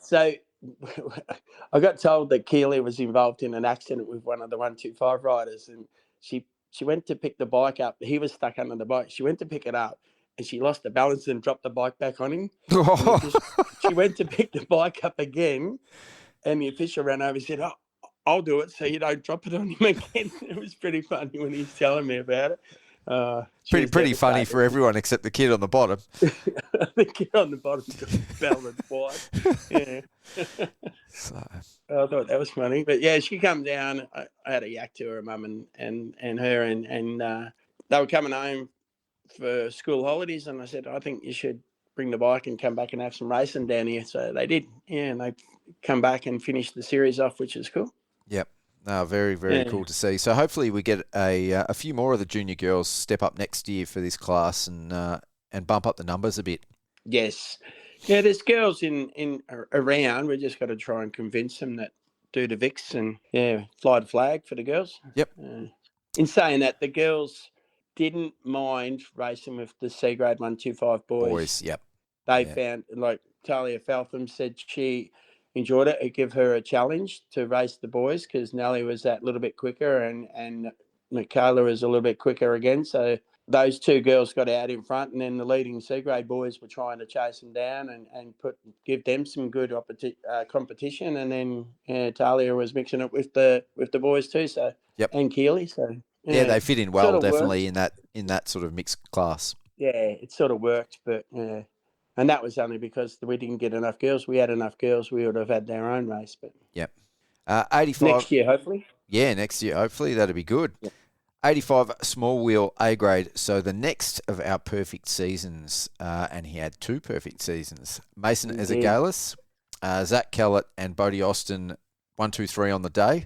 So I got told that Keely was involved in an accident with one of the 125 riders, and she went to pick the bike up. He was stuck under the bike. She went to pick it up, and she lost the balance and dropped the bike back on him. She went to pick the bike up again, and the official ran over and said, "Oh, I'll do it so you don't drop it on him again." It was pretty funny when he's telling me about it. Pretty funny for everyone except the kid on the bottom. The kid on the bottom got belted twice. Yeah. So. I thought that was funny. But yeah, she come down. I had a yak to her mum and her, and they were coming home for school holidays, and I said, I think you should bring the bike and come back and have some racing down here. So they did. Yeah, and they come back and finished the series off, which is cool. Yep. No, very, very cool to see. So hopefully we get a few more of the junior girls step up next year for this class and bump up the numbers a bit. Yes. Yeah, there's girls in around. We just got to try and convince them that do the Vics and, fly the flag for the girls. Yep. In saying that, the girls didn't mind racing with the C grade 125 boys. Yep. They found, like Talia Feltham said, she enjoyed it. It gave her a challenge to race the boys because Nellie was that little bit quicker and Michaela was a little bit quicker again. So those two girls got out in front, and then the leading C grade boys were trying to chase them down and give them some good competition. And then Talia was mixing it with the boys too. So and Keely. So they fit in well, definitely in that sort of mixed class. Yeah, it sort of worked, but and that was only because we didn't get enough girls. We had enough girls, we would have had their own race. But 85 next year, hopefully. Yeah, next year, hopefully that'd be good. Yep. 85 small wheel A grade. So the next of our perfect seasons, and he had two perfect seasons. Mason Ezagalis, Zach Kellett, and Bodie Austin, 1, 2, 3 on the day.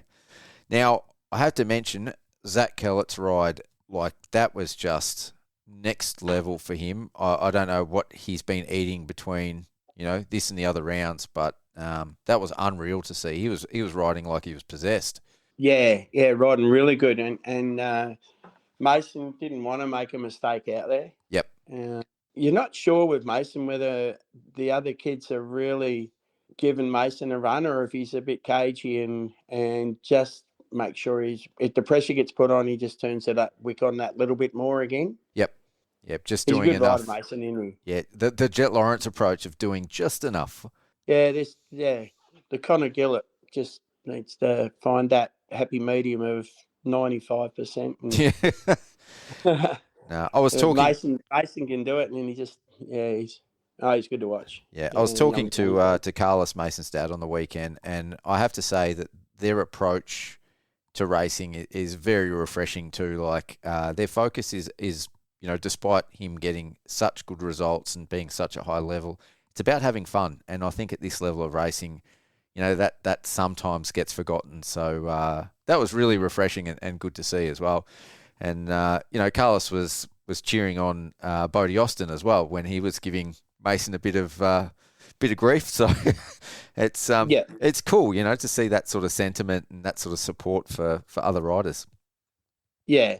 Now I have to mention Zach Kellett's ride. Like that was just next level for him. I don't know what he's been eating between, this and the other rounds, but that was unreal to see. He was riding like he was possessed. Yeah, riding really good. And Mason didn't want to make a mistake out there. Yep. You're not sure with Mason whether the other kids are really giving Mason a run or if he's a bit cagey and just make sure if the pressure gets put on, he just turns it up, wick on that little bit more again. Yep, just he's doing a good enough. Rider, Mason, isn't he? Yeah, the Jet Lawrence approach of doing just enough. Yeah, the Connor Gillett just needs to find that happy medium of 95%. Yeah. No, I was talking. Mason can do it, and he's good to watch. Yeah, I was talking to Carlos Mason's dad on the weekend, and I have to say that their approach to racing is very refreshing too. Like their focus is despite him getting such good results and being such a high level, it's about having fun. And I think at this level of racing, that sometimes gets forgotten. So that was really refreshing and good to see as well. And Carlos was cheering on Bodie Austin as well when he was giving Mason a bit of grief. So it's cool, to see that sort of sentiment and that sort of support for other riders. Yeah.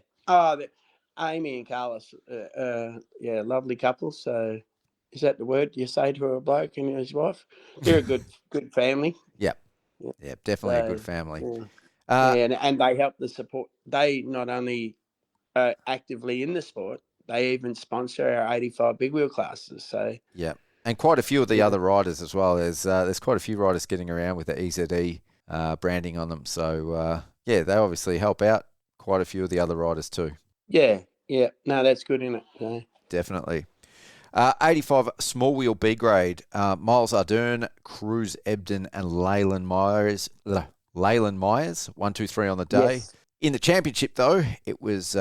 Amy and Carlos, lovely couple. So is that the word you say to a bloke and his wife? They're a good family. Yeah, definitely a good family. And they help the support. They not only are actively in the sport, they even sponsor our 85 big wheel classes. So yeah, and quite a few of the other riders as well. There's quite a few riders getting around with the EZE branding on them. So they obviously help out quite a few of the other riders too. Yeah. No, that's good, isn't it? Yeah. Definitely. 85 small wheel B grade. Miles Ardern, Cruz Ebden, and Leyland Myers. 1, 2, 3 on the day. Yes. In the championship, though, it was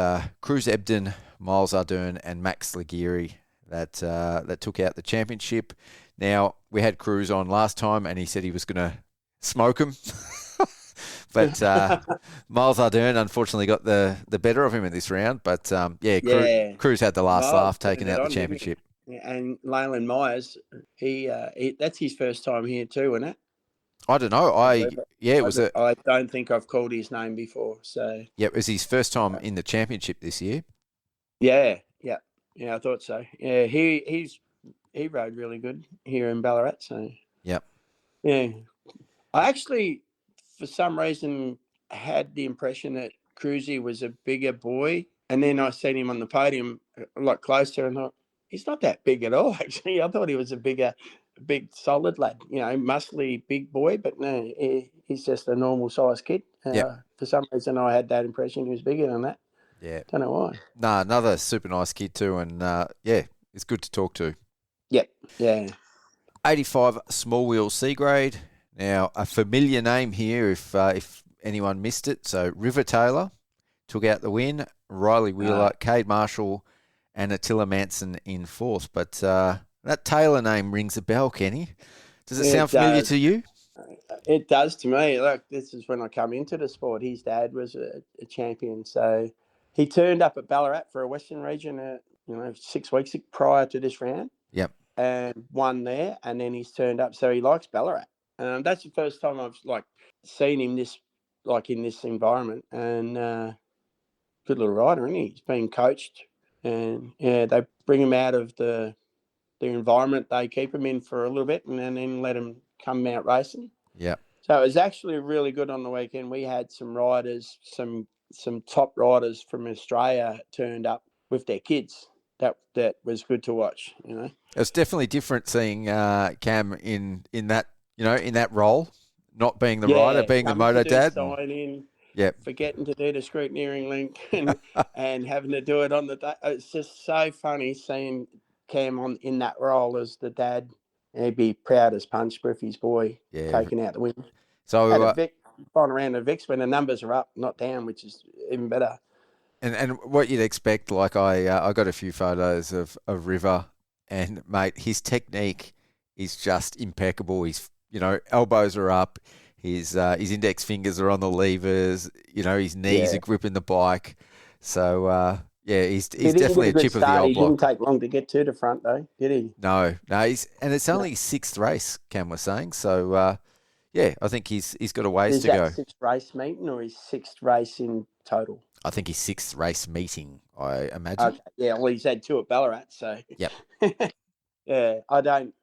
Cruz Ebden, Miles Ardern, and Max Laguirre that took out the championship. Now, we had Cruz on last time, and he said he was going to smoke him. But Miles Ardern unfortunately got the better of him in this round. But, Cruz had the last laugh taking out the championship. Yeah, and Leyland Myers, he that's his first time here too, isn't it? I don't know. I don't think I've called his name before. So yeah, it was his first time in the championship this year. Yeah, I thought so. Yeah, he rode really good here in Ballarat. So yep. Yeah, I actually, for some reason, had the impression that Cruzy was a bigger boy, and then I seen him on the podium a lot closer, and thought he's not that big at all. Actually, I thought he was a big, solid lad, muscly, big boy, but no, he's just a normal size kid. For some reason, I had that impression he was bigger than that. Yeah. Don't know why. No, another super nice kid too, and it's good to talk to. Yep. Yeah. 85 small wheel C grade. Now, a familiar name here if anyone missed it. So, River Taylor took out the win. Riley Wheeler, Cade Marshall, and Attila Manson in fourth. But that Taylor name rings a bell, Kenny. Does it sound familiar to you? It does to me. Look, this is when I come into the sport. His dad was a champion. So he turned up at Ballarat for a Western region, 6 weeks prior to this round. Yep. And won there. And then he's turned up. So he likes Ballarat. That's the first time I've seen him in this environment. And good little rider, isn't he? He's been coached. And they bring him out of the environment they keep him in for a little bit and then let him come out racing. Yeah. So it was actually really good on the weekend. We had some riders, some top riders from Australia turned up with their kids. That was good to watch, It was definitely different seeing Cam in that, in that role, not being the rider, being the moto dad. Forgetting to do the scrutineering link and having to do it on the day. It's just so funny seeing Cam in that role as the dad. He'd be proud as punch with his boy taking out the win. So flying around the Vicks when the numbers are up, not down, which is even better. And what you'd expect, I got a few photos of River, and mate, his technique is just impeccable. His elbows are up. His index fingers are on the levers. His knees are gripping the bike. So Yeah, he's He didn't definitely a get a good chip of the start. old He block. didn't take long to get to the front, though, did he? No, and it's only his sixth race, Cam was saying. So, yeah, I think he's got a ways Is to that go. sixth race meeting or his sixth race in total? I think his sixth race meeting, I imagine. Okay, yeah. Well, he's had two at Ballarat, so Yep. yeah. I don't.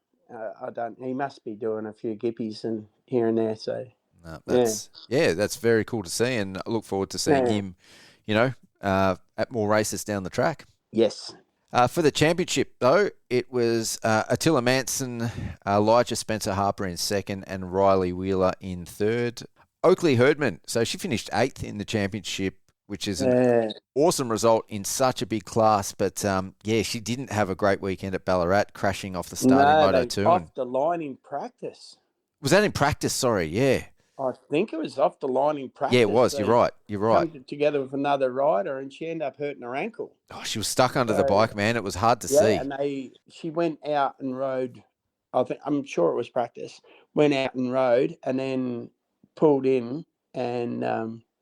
He must be doing a few gippies and here and there. So No, that's very cool to see, and I look forward to seeing him, at more races down the track. Yes. For the championship, though, it was Attila Manson, Elijah Spencer Harper in second, and Riley Wheeler in third. Oakley Herdman, so she finished 8th in the championship, which is an awesome result in such a big class. But, she didn't have a great weekend at Ballarat, crashing off the starting Moto 2. Off the line in practice. Was that in practice? Sorry, yeah. I think it was off the line in practice. Yeah, it was. You're right. Come together with another rider, and she ended up hurting her ankle. Oh, she was stuck under the bike, man. It was hard to see. And she went out and rode. I'm sure it was practice. Went out and rode, and then pulled in, and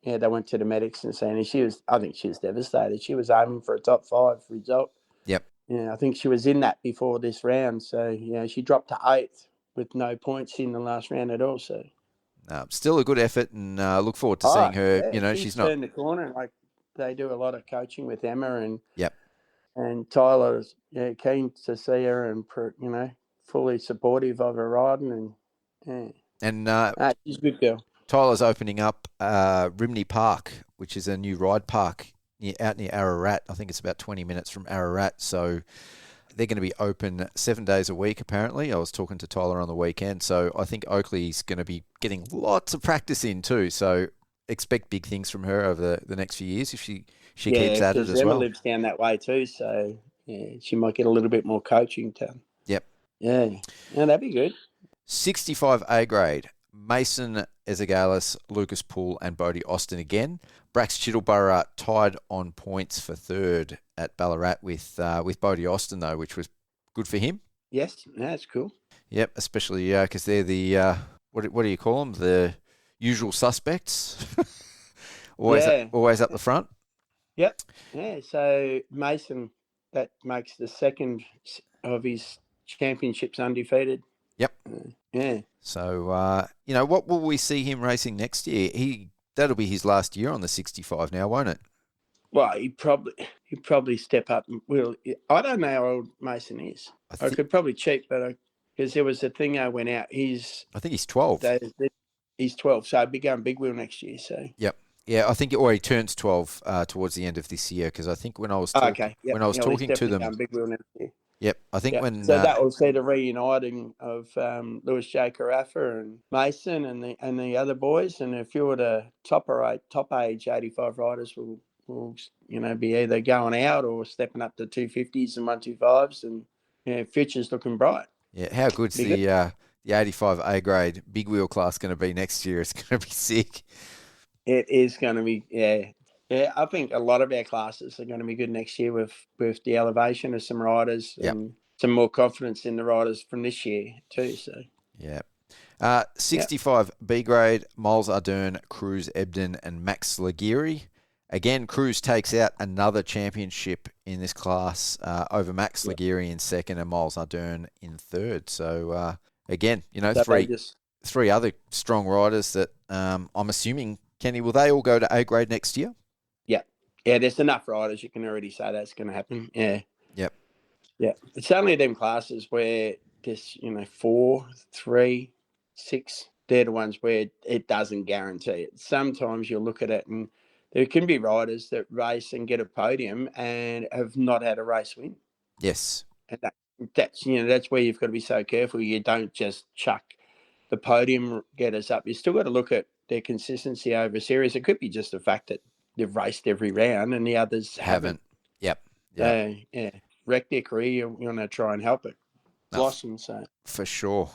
they went to the medics and saying I think she was devastated. She was aiming for a top 5 result. Yep. Yeah, I think she was in that before this round. So she dropped to 8th with no points in the last round at all. So. Still a good effort, and look forward to seeing her. She's not turned the corner. Like they do a lot of coaching with Emma, and and Tyler's keen to see her, and fully supportive of her riding, and she's a good girl. Tyler's opening up Rimney Park, which is a new ride park out near Ararat. I think it's about 20 minutes from Ararat. So they're going to be open 7 days a week, apparently. I was talking to Tyler on the weekend. So I think Oakley's going to be getting lots of practice in too. So expect big things from her over the next few years if she keeps at it as Emma well. lives down that way too. So she might get a little bit more coaching time. Yep. Yeah. Yeah, that'd be good. 65 A grade. Mason Ezagalis, Lucas Poole, and Bodie Austin again. Brax Chittleburra tied on points for third at Ballarat with Bodie Austin, though, which was good for him. Yes, that's cool. Yep, especially because they're the, what do you call them? The usual suspects. always up the front. Yep. Yeah, so Mason, that makes the second of his championships undefeated. Yep. Yeah. So, what will we see him racing next year? That'll be his last year on the 65 now, won't it? Well, he'd probably step up. I don't know how old Mason is. I could probably check, but because there was a thing I went out. I think he's 12. He's 12, so he'll be going big wheel next year. So. Yep. Yeah, I think he turns 12 towards the end of this year because I think when I was talking to them, big wheel next year. Yep, I think when that will see the reuniting of Lewis J. Carafa and Mason and the other boys, and a few of the top age 85 riders will be either going out or stepping up to 250s and 125s, and future's looking bright. Yeah, how good's the 85 A grade big wheel class going to be next year? It's going to be sick. It is going to be, yeah. I think a lot of our classes are going to be good next year with the elevation of some riders and some more confidence in the riders from this year too. So 65 B grade, Miles Ardern, Cruz Ebden, and Max Laguirre. Again, Cruz takes out another championship in this class over Max Laguirre in second and Miles Ardern in third. So again, three other strong riders that I'm assuming, Kenny, will they all go to A grade next year? Yeah, there's enough riders. You can already say that's going to happen. Yeah. Yep. Yeah. It's only them classes where there's, 4, 3, 6. They're the ones where it doesn't guarantee it. Sometimes you'll look at it and there can be riders that race and get a podium and have not had a race win. Yes. And that's where you've got to be so careful. You don't just chuck the podium getters up. You still got to look at their consistency over a series. It could be just the fact that they've raced every round and the others haven't. Yep. Wreck their career. You want to try and help it blossom. So for sure.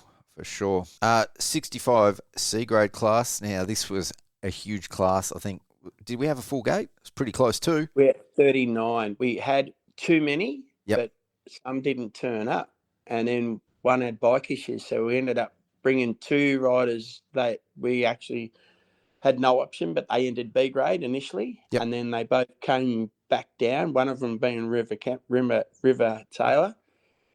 65 C grade class. Now this was a huge class. I think. Did we have a full gate? It's pretty close too. We had 39. We had too many, but some didn't turn up, and then one had bike issues. So we ended up bringing 2 riders that we actually had no option, but they entered B grade initially, and then they both came back down. One of them being River Taylor,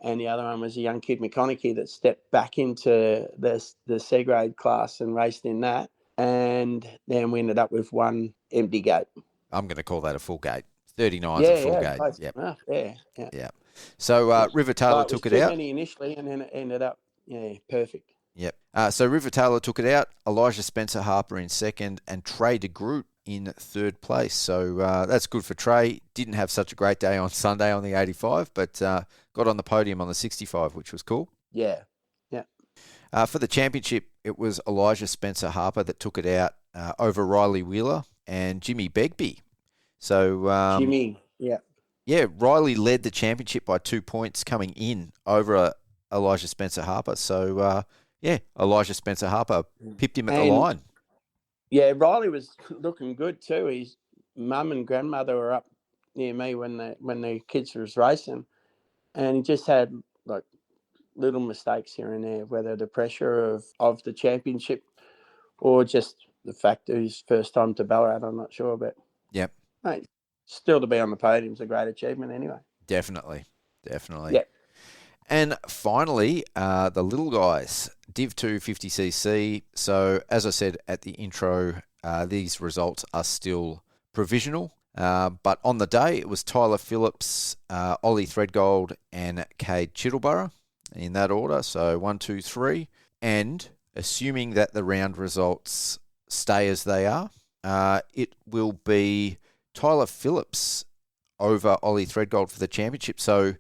and the other one was a young kid, McConaughey, that stepped back into the C grade class and raced in that. And then we ended up with one empty gate. I'm going to call that a full gate. 39's a full gate. Close Yep. enough. Yeah. So River Taylor took it out. Too many initially, and then it ended up, perfect. Yep. So River Taylor took it out. Elijah Spencer Harper in second, and Trey de Groot in third place. So that's good for Trey. Didn't have such a great day on Sunday on the 85, but got on the podium on the 65, which was cool. Yeah. For the championship, it was Elijah Spencer Harper that took it out over Riley Wheeler and Jimmy Begbie. So Jimmy, yeah. Yeah, Riley led the championship by 2 points coming in over Elijah Spencer Harper. So, Elijah Spencer Harper pipped him at the line. Yeah, Riley was looking good too. His mum and grandmother were up near me when the kids was racing, and he just had like little mistakes here and there, whether the pressure of the championship or just the fact that his first time to Ballarat, I'm not sure. But, yep. Mate, still to be on the podium is a great achievement anyway. Definitely. Yep. And finally, the little guys, Div 2 50cc. So, as I said at the intro, these results are still provisional. But on the day, it was Tyler Phillips, Ollie Threadgold, and Cade Chittleborough in that order. So 1, 2, 3. And assuming that the round results stay as they are, it will be Tyler Phillips over Ollie Threadgold for the championship. So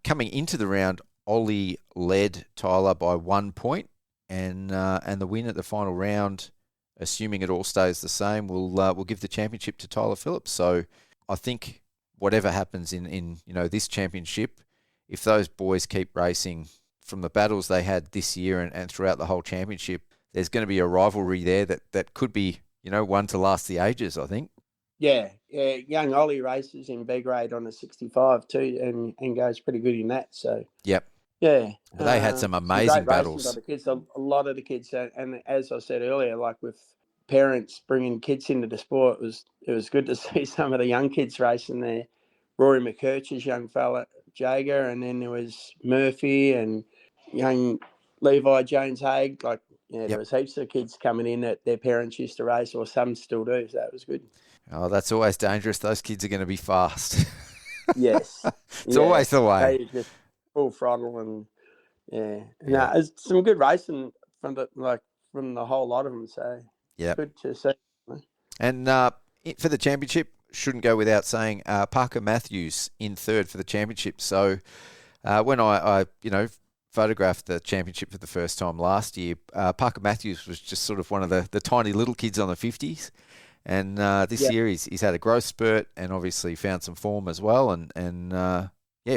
coming into the round, Ollie led Tyler by 1 point, and the win at the final round, assuming it all stays the same, will give the championship to Tyler Phillips. So I think whatever happens in this championship, if those boys keep racing from the battles they had this year and throughout the whole championship, there's going to be a rivalry there that could be one to last the ages, I think. Yeah. Young Ollie races in B grade on a 65 too, and goes pretty good in that. So yep. Yeah, but they had some amazing battles. By the kids, a lot of the kids, and as I said earlier, like with parents bringing kids into the sport, it was good to see some of the young kids racing there. Rory McKirch's young fella, Jager, and then there was Murphy and young Levi Jones Haig. Like, there was heaps of kids coming in that their parents used to race, or some still do. So that was good. Oh, that's always dangerous. Those kids are going to be fast. Yes, it's always the way. They just full throttle and it's some good racing from the whole lot of them. So good to see. And for the championship, shouldn't go without saying Parker Matthews in third for the championship. So when I photographed the championship for the first time last year, Parker Matthews was just sort of one of the tiny little kids on the 50s. And this year he's had a growth spurt and obviously found some form as well. And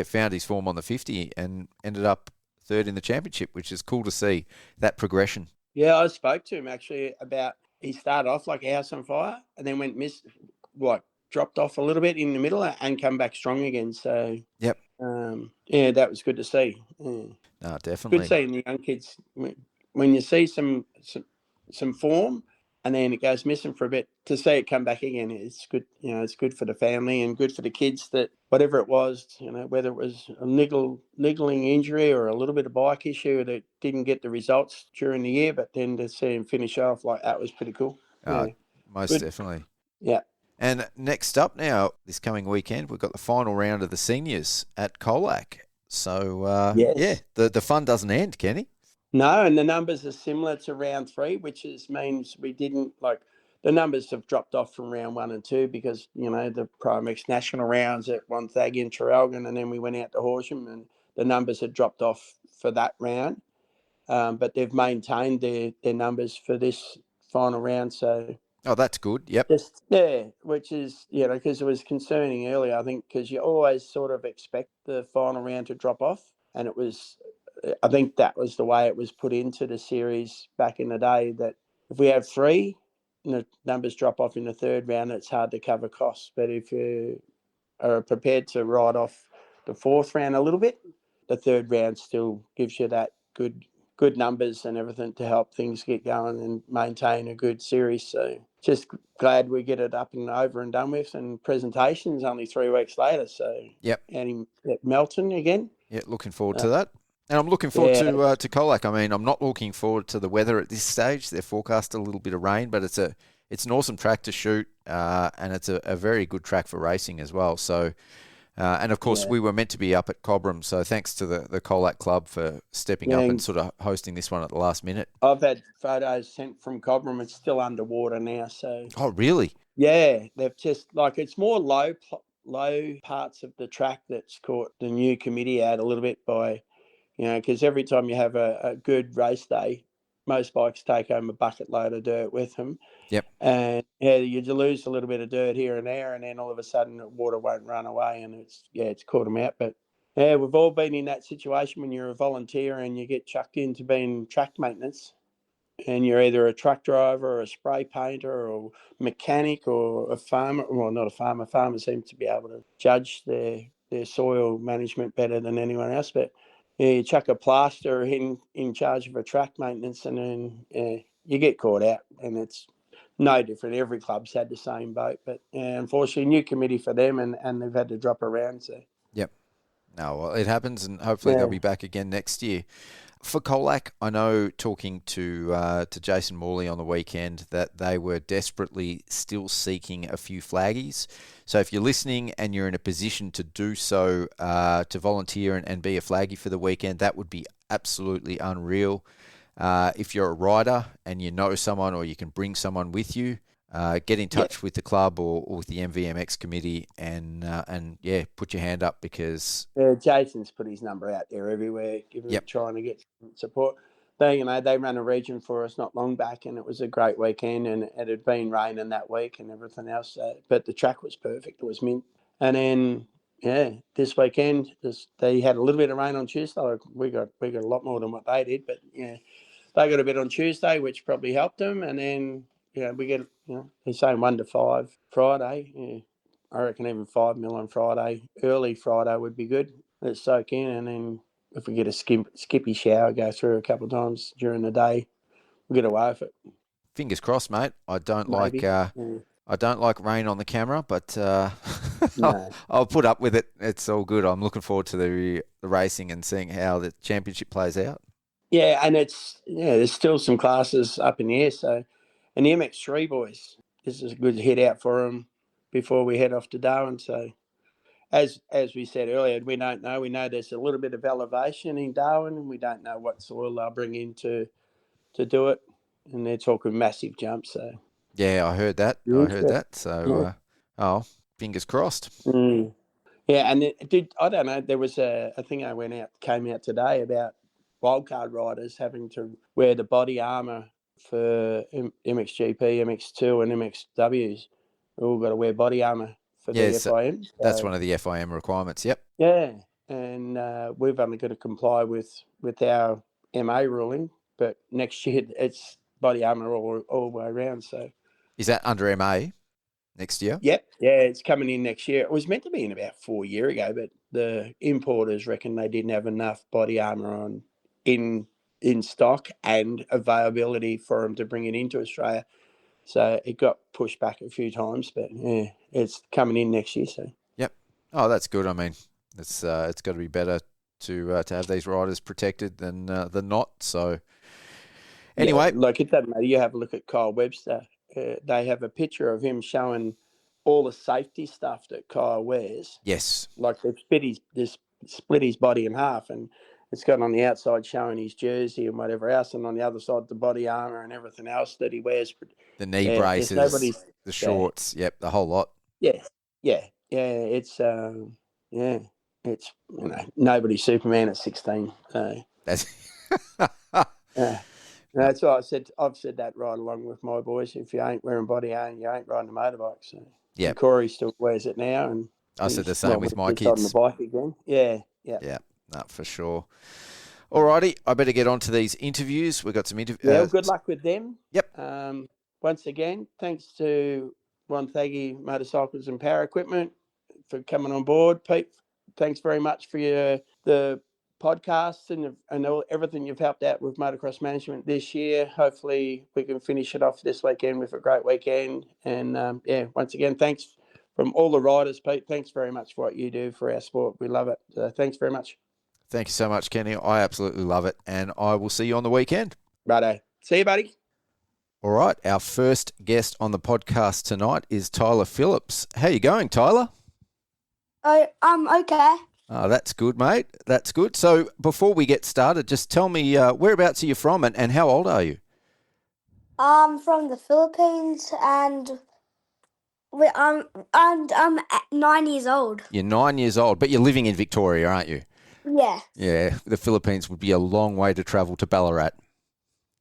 found his form on the 50 and ended up third in the championship, which is cool to see that progression. Yeah, I spoke to him actually about, he started off like a house on fire and then dropped off a little bit in the middle and come back strong again. So, that was good to see. Yeah. No, definitely. Good seeing the young kids. When you see some form and then it goes missing for a bit, to see it come back again, it's good. It's good for the family and good for the kids that whatever it was, whether it was a niggling injury or a little bit of bike issue that didn't get the results during the year, but then to see him finish off like that was pretty cool. Most good. Definitely. Yeah. And next up now, this coming weekend, we've got the final round of the seniors at Colac. So, the fun doesn't end, Kenny. No, and the numbers are similar to round 3, which means we didn't the numbers have dropped off from round 1 and 2 because, the Primex national rounds at Wonthaggi and Traralgon, and then we went out to Horsham and the numbers had dropped off for that round. But they've maintained their numbers for this final round. So. Oh, that's good. Yep. Which is, because it was concerning earlier, I think, because you always sort of expect the final round to drop off. And I think that was the way it was put into the series back in the day, that if we have 3, the numbers drop off in the third round, it's hard to cover costs. But if you are prepared to ride off the fourth round a little bit, the third round still gives you that good numbers and everything to help things get going and maintain a good series. So just glad we get it up and over and done with. And presentation's only 3 weeks later. So and him at Melton again. Yeah, looking forward to that. And I'm looking forward to Colac. I mean, I'm not looking forward to the weather at this stage. They're forecast a little bit of rain, but it's an awesome track to shoot, and it's a very good track for racing as well. So, and of course, we were meant to be up at Cobram, so thanks to the Colac Club for stepping up and sort of hosting this one at the last minute. I've had photos sent from Cobram. It's still underwater now. So. Oh, really? Yeah, they've just it's more low parts of the track that's caught the new committee out a little bit by. Because every time you have a good race day, most bikes take home a bucket load of dirt with them. Yep. And you lose a little bit of dirt here and there, and then all of a sudden the water won't run away, and it's caught them out. But we've all been in that situation when you're a volunteer and you get chucked into being track maintenance, and you're either a truck driver or a spray painter or mechanic or a farmer. Well, not a farmer. Farmers seem to be able to judge their soil management better than anyone else, but. Yeah, you chuck a plaster in charge of a track maintenance, and then you get caught out, and it's no different. Every club's had the same boat, but unfortunately, new committee for them, and they've had to drop around. So. Yep. No, well, it happens, and hopefully they'll be back again next year. For Colac, I know talking to Jason Morley on the weekend that they were desperately still seeking a few flaggies. So if you're listening and you're in a position to do so, to volunteer and be a flaggie for the weekend, that would be absolutely unreal. If you're a rider and you know someone or you can bring someone with you, get in touch with the club or with the MVMX committee and put your hand up because... Jason's put his number out there everywhere, trying to get support. They run a region for us not long back, and it was a great weekend, and it had been raining that week and everything else. But the track was perfect. It was mint. And then, this weekend, they had a little bit of rain on Tuesday. We got a lot more than what they did, but they got a bit on Tuesday, which probably helped them. And then, we get, they're saying 1 to 5 Friday. Yeah. I reckon even 5 mil on Friday. Early Friday would be good. Let's soak in, and then if we get a skippy shower, go through a couple of times during the day, we'll get away with it. Fingers crossed, mate. I don't like rain on the camera, but No. I'll put up with it. It's all good. I'm looking forward to the racing and seeing how the championship plays out. Yeah, and there's still some classes up in the air. So, and the MX3 boys, this is a good head out for them before we head off to Darwin. So, as we said earlier, we don't know. We know there's a little bit of elevation in Darwin, and we don't know what soil they'll bring in to do it. And they're talking massive jumps. So, yeah, I heard that. So, fingers crossed. Mm. Yeah, and I don't know. There was a thing came out today about wildcard riders having to wear the body armour for MXGP, MX2 and MXWs. We've all got to wear body armour for the FIM. So, that's one of the FIM requirements, yep. Yeah, and we've only got to comply with our MA ruling, but next year it's body armour all the way around. So, is that under MA next year? Yep, yeah, it's coming in next year. It was meant to be in about 4 years ago, but the importers reckon they didn't have enough body armour in stock and availability for them to bring it into Australia. So it got pushed back a few times, but yeah, it's coming in next year. So yep. Oh, that's good. I mean, it's got to be better to have these riders protected than not. So anyway, like it doesn't matter. You have a look at Kyle Webster. They have a picture of him showing all the safety stuff that Kyle wears. Yes. Like they've split his body in half, and it's got on the outside showing his jersey and whatever else, and on the other side the body armour and everything else that he wears. The knee braces, the shorts, yep, the whole lot. Yeah. It's it's nobody's Superman at 16. That's that's what I said. I've said that right along with my boys. If you ain't wearing body armour, you ain't riding a motorbike. So yeah, Corey still wears it now, and I said the same with my kids. On the bike again. Yeah. No, for sure. Alrighty, I better get on to these interviews. We've got some interviews. Yeah, good luck with them. Yep. Once again, thanks to Wonthaggi Motorcycles and Power Equipment for coming on board. Pete, thanks very much for the podcasts and everything you've helped out with motocross management this year. Hopefully we can finish it off this weekend with a great weekend. And once again, thanks from all the riders, Pete. Thanks very much for what you do for our sport. We love it. Thanks very much. Thank you so much, Kenny. I absolutely love it, and I will see you on the weekend. Righto. See you, buddy. All right, our first guest on the podcast tonight is Tyler Phillips. How you going, Tyler? Oh, okay. Oh, that's good, mate. That's good. So before we get started, just tell me whereabouts are you from and how old are you? I'm from the Philippines and I'm 9 years old. You're 9 years old, but you're living in Victoria, aren't you? Yeah. Yeah, the Philippines would be a long way to travel to Ballarat.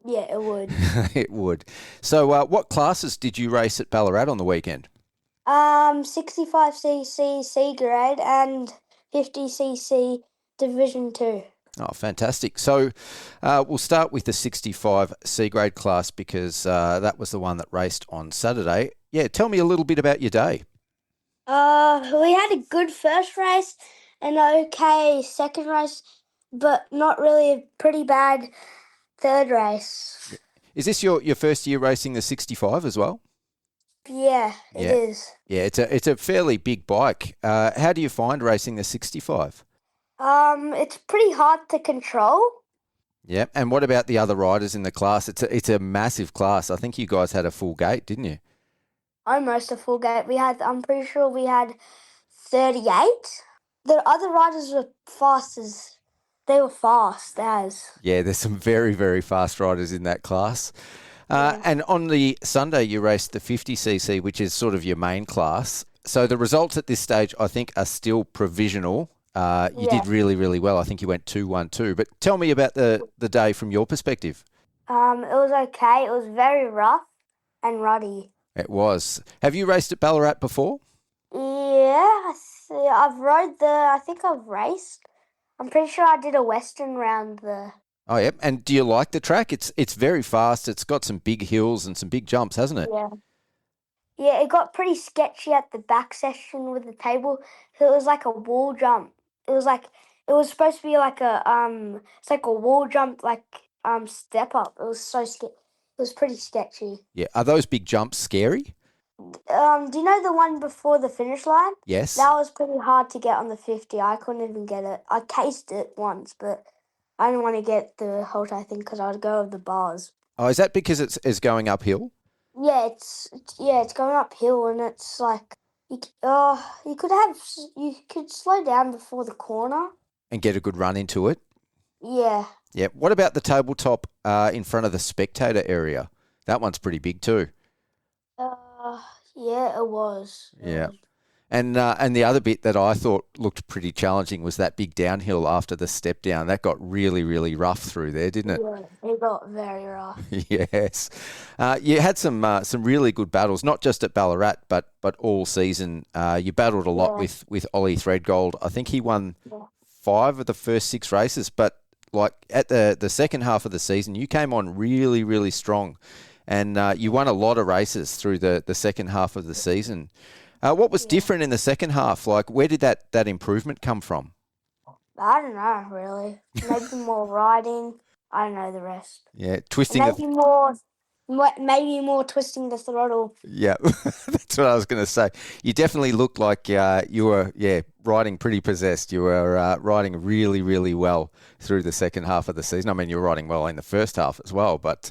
Yeah, it would. It would. So what classes did you race at Ballarat on the weekend? 65cc C grade and 50cc Division 2. Oh, fantastic. So we'll start with the 65 C grade class because that was the one that raced on Saturday. Yeah, tell me a little bit about your day. We had a good first race, an okay second race, but not really a pretty bad third race. Is this your first year racing the 65 as well? Yeah, it is. Yeah, it's a fairly big bike. How do you find racing the 65? It's pretty hard to control. Yeah, and what about the other riders in the class? It's a massive class. I think you guys had a full gate, didn't you? Almost a full gate. I'm pretty sure we had 38. The other riders were they were fast as. Yeah, there's some very, very fast riders in that class. And on the Sunday, you raced the 50cc, which is sort of your main class. So the results at this stage, I think, are still provisional. You did really, really well. I think you went 2-1-2. But tell me about the day from your perspective. It was okay. It was very rough and ruddy. It was. Have you raced at Ballarat before? Yeah, I think I've raced. I'm pretty sure I did a Western round there. Oh, yeah. And do you like the track? It's very fast. It's got some big hills and some big jumps, hasn't it? Yeah. Yeah, it got pretty sketchy at the back section with the table. It was like a wall jump. It was supposed to be like it's like a wall jump, like step up. It was it was pretty sketchy. Yeah. Are those big jumps scary? Do you know the one before the finish line? Yes. That was pretty hard to get on the 50. I couldn't even get it. I cased it once, but I didn't want to get the whole entire thing because I would go over the bars. Oh, is that because it's going uphill? Yeah, it's going uphill and it's like you could slow down before the corner And get a good run into it? Yeah. Yeah. What about the tabletop in front of the spectator area? That one's pretty big too. Yeah, it was. Yeah. And the other bit that I thought looked pretty challenging was that big downhill after the step down. That got really, really rough through there, didn't it? Yeah, it got very rough. Yes. You had some really good battles, not just at Ballarat, but all season. You battled a lot with Ollie Threadgold. I think he won 5 of the first 6 races, but like at the second half of the season, you came on really, really strong. And you won a lot of races through the second half of the season. What was different in the second half? Like, where did that improvement come from? I don't know, really. Maybe more riding. I don't know the rest. Yeah, twisting. Maybe more twisting the throttle. Yeah, that's what I was going to say. You definitely looked like you were, riding pretty possessed. You were riding really, really well through the second half of the season. I mean, you were riding well in the first half as well, but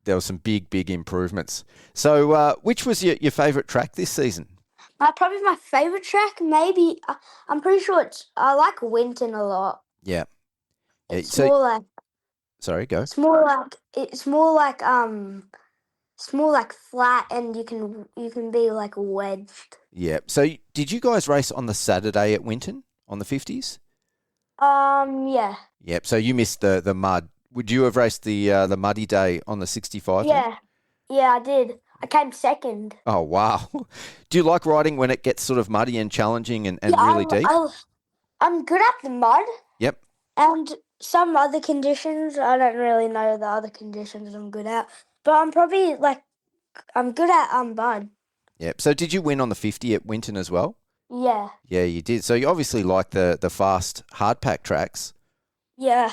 there were some big improvements. So which was your favourite track this season? Probably my favourite track, maybe. I'm pretty sure I like Winton a lot. Yeah. It's more like... Sorry, go. It's more like flat and you can be like wedged. Yeah. So did you guys race on the Saturday at Winton on the 50s? Yeah. Yep. So you missed the mud. Would you have raced the muddy day on the 65? Yeah. Yeah, I did. I came second. Oh, wow. Do you like riding when it gets sort of muddy and challenging and really deep? I'm good at the mud. Yep. And some other conditions, I don't really know the other conditions I'm good at. But I'm good at mud. Yep. So did you win on the 50 at Winton as well? Yeah. Yeah, you did. So you obviously like the fast hard pack tracks. Yeah.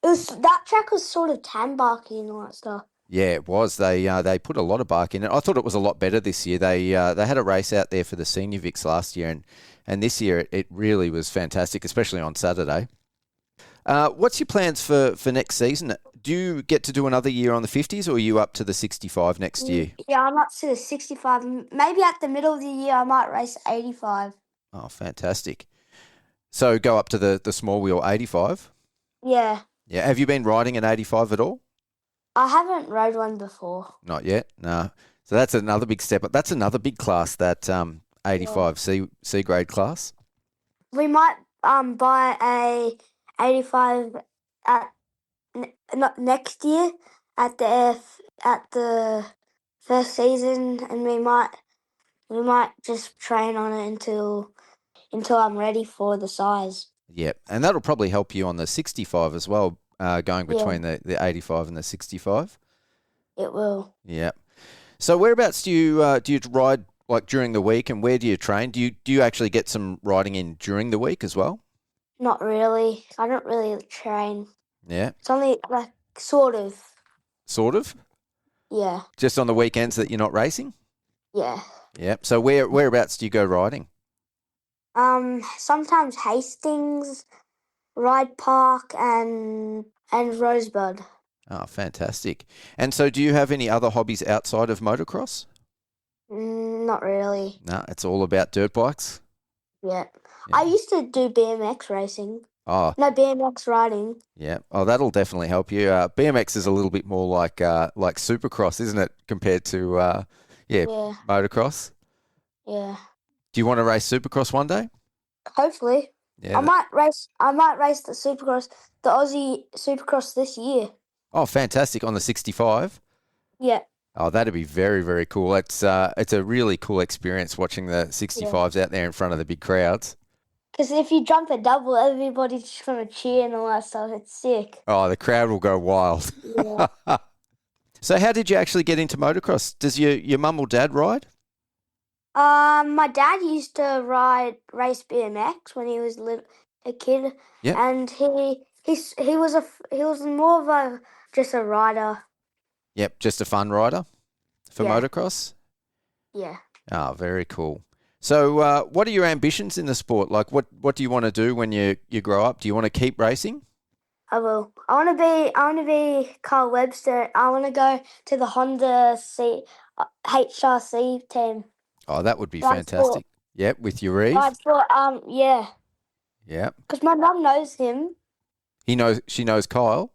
That track was sort of tan barky and all that stuff. Yeah, it was. They put a lot of bark in it. I thought it was a lot better this year. They had a race out there for the senior Vics last year, and this year it really was fantastic, especially on Saturday. What's your plans for next season? Do you get to do another year on the 50s, or are you up to the 65 next year? Yeah, I'm up to the 65. Maybe at the middle of the year I might race 85. Oh, fantastic. So go up to the small wheel 85? Yeah. Yeah. Have you been riding an 85 at all? I haven't rode one before. Not yet, no. So that's another big step. That's another big class, that 85 C grade class. We might buy a 85 at not next year at the first season, and we might just train on it until I'm ready for the size. Yeah, and that'll probably help you on the 65 as well, going between the 85 and the 65. It will. Yeah. So whereabouts do you ride, like, during the week, and where do you train? Do you actually get some riding in during the week as well? Not really. I don't really train. Yeah. It's only like sort of. Sort of? Yeah. Just on the weekends that you're not racing? Yeah. Yeah. So whereabouts do you go riding? Sometimes Hastings, Ride Park, and Rosebud. Oh, fantastic. And so do you have any other hobbies outside of motocross? Not really. No, it's all about dirt bikes? Yeah. I used to do BMX racing. Oh, No, BMX riding. yeah. Oh, that'll definitely help you. BMX is a little bit more like Supercross, isn't it, compared to Yeah. motocross? Yeah. Do you want to race Supercross one day? Hopefully. Yeah. I might race the Supercross, the Aussie Supercross this year. Oh, fantastic. On the 65? Yeah. Oh, that'd be very, very cool. It's a really cool experience watching the 65s out there in front of the big crowds. Because if you jump a double, everybody's just going to cheer and all that stuff. It's sick. Oh, the crowd will go wild. Yeah. So how did you actually get into motocross? Does your mum or dad ride? My dad used to race BMX when he was a kid. Yep. And he was more of just a rider. Yep, just a fun rider for motocross? Yeah. Oh, very cool. So what are your ambitions in the sport? Like, what do you want to do when you grow up? Do you want to keep racing? I will. I want to be Carl Webster. I want to go to the Honda HRC team. Oh, that would be Ride fantastic. Yep, with your Reeve. Ride yeah. Yep. Because my mum knows him. She knows Kyle?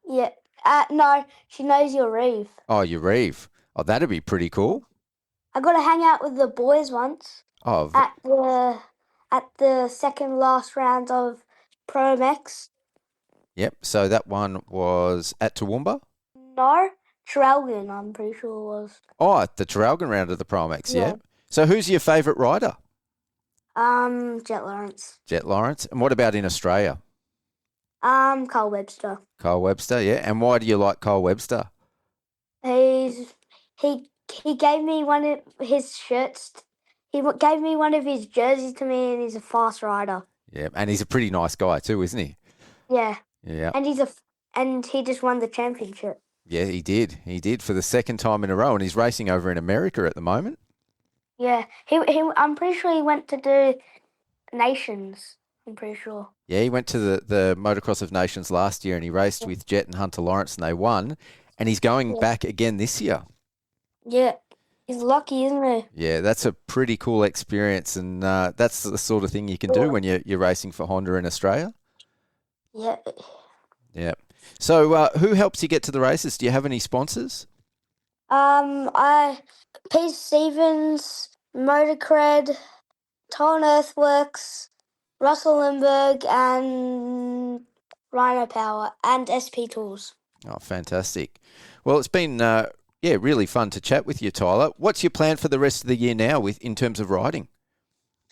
Yeah. No, she knows your Reeve. Oh, your Reeve. Oh, that'd be pretty cool. I got to hang out with the boys once Oh, at the second last round of Pro MX. yep. So that one was at Toowoomba? No, Traralgon, I'm pretty sure it was. Oh, at the Traralgon round of the Promax, Yeah. yeah. So who's your favourite rider? Jet Lawrence. Jet Lawrence. And what about in Australia? Carl Webster. Kyle Webster, yeah. And why do you like Kyle Webster? He gave me one of his shirts. Gave me one of his jerseys to me, and he's a fast rider. Yeah, and he's a pretty nice guy too, isn't he? Yeah. Yeah. And he just won the championship. Yeah, he did. He did for the second time in a row, and he's racing over in America at the moment. Yeah. I'm pretty sure he went to do Nations. I'm pretty sure. Yeah, he went to the Motocross of Nations last year, and he raced with Jet and Hunter Lawrence, and they won. And he's going back again this year. Yeah. He's lucky, isn't he? Yeah, that's a pretty cool experience, and that's the sort of thing you can do when you're racing for Honda in Australia. Yeah. Yeah. So who helps you get to the races? Do you have any sponsors? Pete Stevens, Motorcred, Tone Earthworks, Russell Lindbergh, and Rhino Power, and SP Tools. Oh, fantastic. Well, it's been really fun to chat with you, Tyler. What's your plan for the rest of the year now in terms of riding?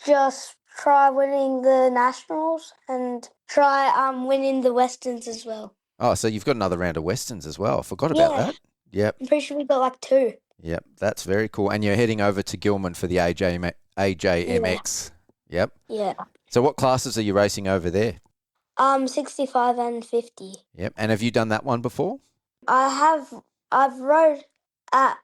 Just try winning the Nationals and try winning the Westerns as well. Oh, so you've got another round of Westerns as well. I forgot about that. Yep. I'm pretty sure we got like 2. Yep, that's very cool. And you're heading over to Gilman for the AJMX. Yep. Yeah. So what classes are you racing over there? 65 and 50. Yep. And have you done that one before? I've rode at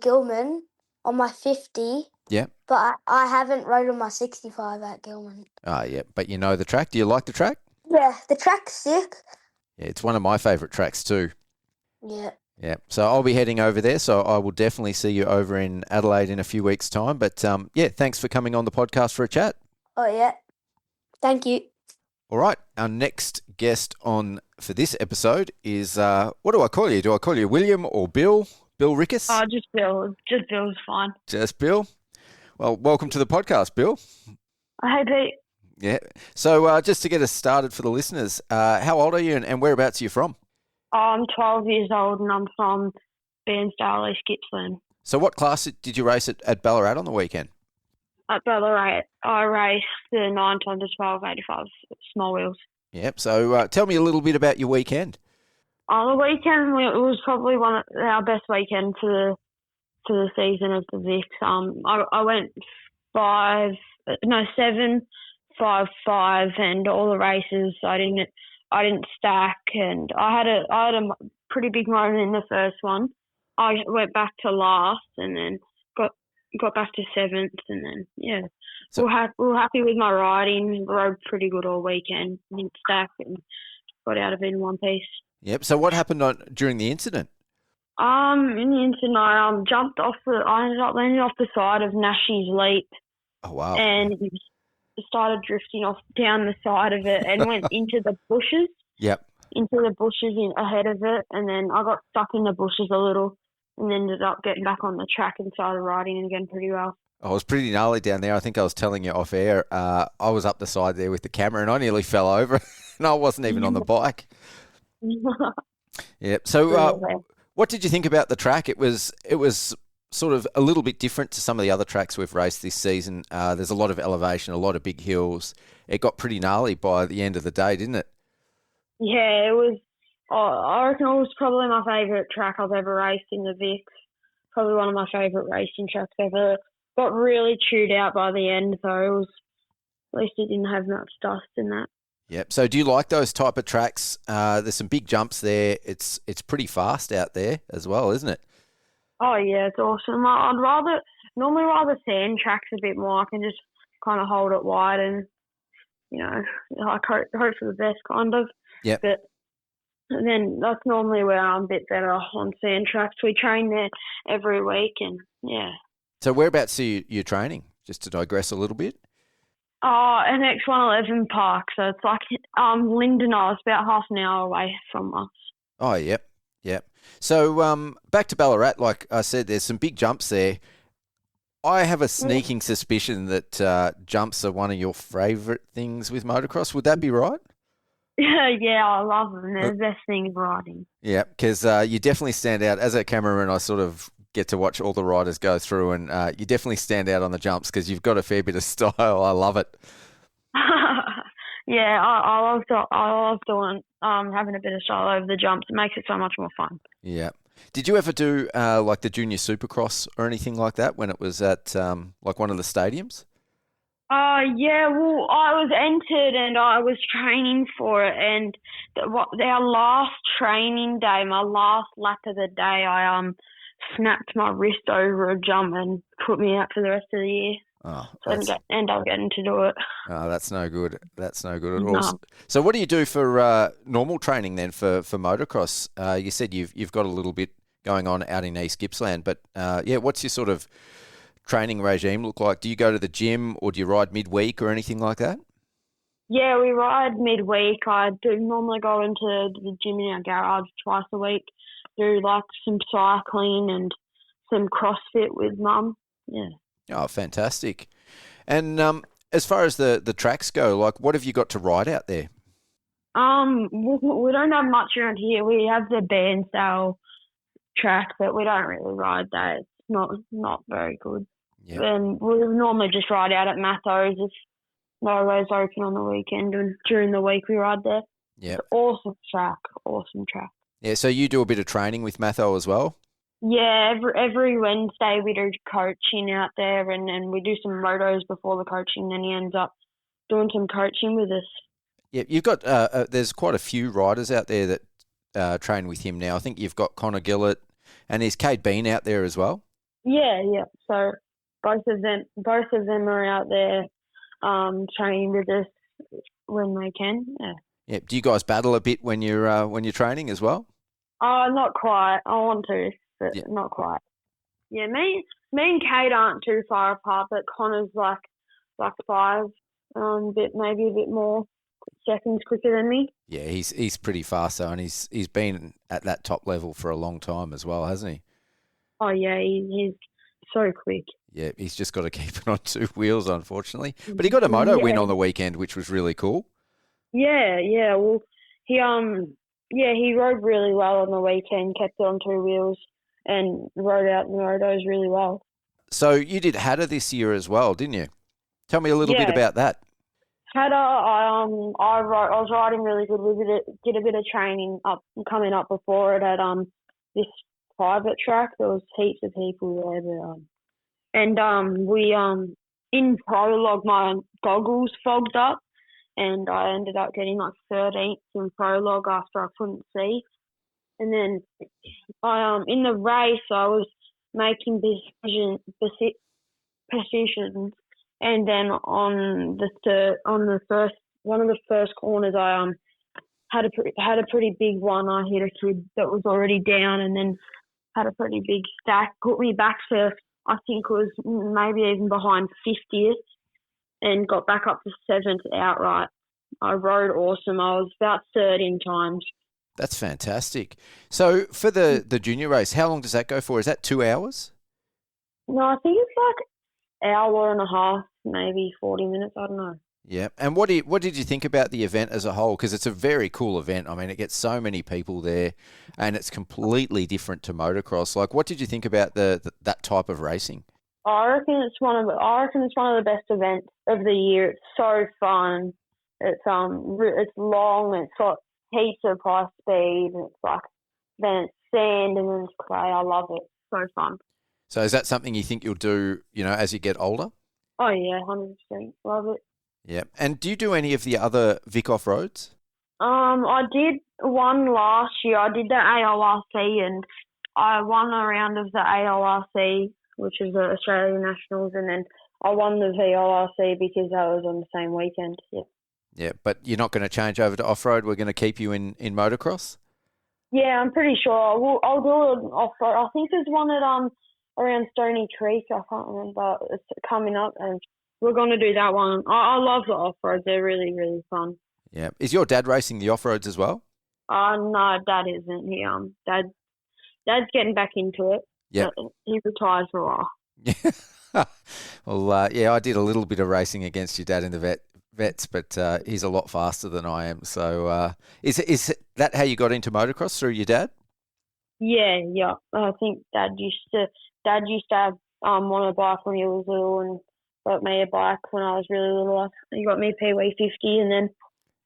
Gilman on my 50. Yep. But I haven't rode on my 65 at Gilman. Yeah. But you know the track. Do you like the track? Yeah, the track's sick. Yeah, it's one of my favourite tracks too. Yeah. Yeah. So I'll be heading over there. So I will definitely see you over in Adelaide in a few weeks' time. But yeah, thanks for coming on the podcast for a chat. Oh, yeah. Thank you. All right. Our next guest on for this episode is, what do I call you? Do I call you William or Bill? Bill Rickhuss? Oh, just Bill. Just Bill's fine. Just Bill? Well, welcome to the podcast, Bill. Hey, Pete. Yeah. So just to get us started for the listeners, how old are you and whereabouts are you from? I'm 12 years old and I'm from Bairnsdale, East Gippsland. So what class did you race at Ballarat on the weekend? At Ballarat, I raced the 9 ton to 12 85 small wheels. Yep. So tell me a little bit about your weekend. On the weekend, it was probably one of our best weekends for the season of the Vics. I went 7, 5, 5, and all the races. I didn't stack, and I had a pretty big moment in the first one. I went back to last, and then got back to 7th, and then yeah. So we're happy with my riding. Rode pretty good all weekend. Didn't stack and got out of it in one piece. Yep. So what happened during the incident? In the incident, I jumped off I ended up landing off the side of Nashie's Leap. Oh wow! And started drifting off down the side of it and went into the bushes. Yep. Into the bushes ahead of it, and then I got stuck in the bushes a little, and ended up getting back on the track and started riding again pretty well. I was pretty gnarly down there. I think I was telling you off air. I was up the side there with the camera, and I nearly fell over, and I wasn't even on the bike. Yep. So, what did you think about the track? It was sort of a little bit different to some of the other tracks we've raced this season. There's a lot of elevation, a lot of big hills. It got pretty gnarly by the end of the day, didn't it? Yeah, it was. I reckon it was probably my favourite track I've ever raced in the Vics. Probably one of my favourite racing tracks ever. Got really chewed out by the end, though. It was, at least it didn't have much dust in that. Yep. So do you like those type of tracks? There's some big jumps there. It's pretty fast out there as well, isn't it? Oh, yeah, it's awesome. I'd normally rather sand tracks a bit more. I can just kind of hold it wide and, like hope for the best, kind of. Yep. But then that's normally where I'm a bit better on sand tracks. We train there every week and, yeah. So whereabouts are you training, just to digress a little bit? Oh, NX111 Park. So it's like Lindenau. It's about half an hour away from us. Oh, yep. So back to Ballarat, like I said, there's some big jumps there. I have a sneaking suspicion that jumps are one of your favourite things with motocross. Would that be right? Yeah, I love them. They're the best thing riding. Yeah, because you definitely stand out. As a cameraman, I sort of get to watch all the riders go through, and you definitely stand out on the jumps because you've got a fair bit of style. I love it. Yeah, I love doing having a bit of style over the jumps. It makes it so much more fun. Yeah. Did you ever do like the Junior Supercross or anything like that when it was at like one of the stadiums? Yeah, well, I was entered and I was training for it, and our last training day, my last lap of the day, I snapped my wrist over a jump and put me out for the rest of the year. Oh, so I didn't end up getting to do it. Oh, that's no good. That's no good at all. No. So what do you do for normal training then for motocross? You said you've got a little bit going on out in East Gippsland, but yeah, what's your sort of training regime look like? Do you go to the gym or do you ride midweek or anything like that? Yeah, we ride midweek. I do normally go into the gym in our garage twice a week, do like some cycling and some CrossFit with Mum. Yeah. Oh, fantastic. And as far as the tracks go, like what have you got to ride out there? We don't have much around here. We have the Bairnsdale track, but we don't really ride that. It's not very good. Yep. And we normally just ride out at Matthos if Moto's open on the weekend, and during the week we ride there. Yeah. Awesome track. Yeah, so you do a bit of training with Matho as well? Yeah, every Wednesday we do coaching out there, and we do some motos before the coaching. Then he ends up doing some coaching with us. Yeah, you've got there's quite a few riders out there that train with him now. I think you've got Connor Gillett, and there's Kate Bean out there as well. Yeah. So both of them are out there training with us when they can. Yeah. Yeah. Do you guys battle a bit when you're training as well? Not quite. I want to, but not quite. Yeah, me and Kate aren't too far apart, but Connor's like 5, maybe a bit more seconds quicker than me. Yeah, he's pretty fast though, and he's been at that top level for a long time as well, hasn't he? Oh yeah, he's so quick. Yeah, he's just got to keep it on 2 wheels, unfortunately. But he got a moto win on the weekend, which was really cool. Yeah. Well, he rode really well on the weekend, kept it on 2 wheels, and rode out the motos really well. So you did Hatter this year as well, didn't you? Tell me a little bit about that. Hatter, I was riding really good with it. Did a bit of training coming up before it at this private track. There was heaps of people there, we in prologue my goggles fogged up, and I ended up getting like 13th in prologue after I couldn't see. And then in the race I was making positions, and then on the first one of the first corners I had a pretty big one. I hit a kid that was already down, and then had a pretty big stack, put me back to I think it was maybe even behind 50th, and got back up to 7th outright. I rode awesome. I was about 13 times. That's fantastic. So for the junior race, how long does that go for? Is that 2 hours? No, I think it's like hour and a half, maybe 40 minutes. I don't know. Yeah. And what did you think about the event as a whole? Because it's a very cool event. I mean, it gets so many people there, and it's completely different to motocross. Like, what did you think about that type of racing? I reckon it's one of the best events of the year. It's so fun. It's long. It's got heaps of high speed. It's like then it's sand and then it's clay. I love it. So fun. So is that something you think you'll do, as you get older? Oh yeah, 100%. Love it. Yeah. And do you do any of the other Vic off-roads? I did one last year. I did the ALRC, and I won a round of the ALRC, which is the Australian Nationals, and then I won the VLRC because that was on the same weekend. Yeah. Yeah, but you're not going to change over to off-road? We're going to keep you in motocross? Yeah, I'm pretty sure. I'll do an off-road. I think there's one at around Stony Creek. I can't remember. It's coming up, and we're going to do that one. I love the off-roads. They're really, really fun. Yeah. Is your dad racing the off-roads as well? No, Dad isn't. Dad's getting back into it. Yeah. He retired for a while. Yeah. Well, I did a little bit of racing against your dad in the vets, but he's a lot faster than I am. So is that how you got into motocross, through your dad? Yeah. I think Dad used to have on a bike when he was little, and got me a bike when I was really little. He got me a PW50, and then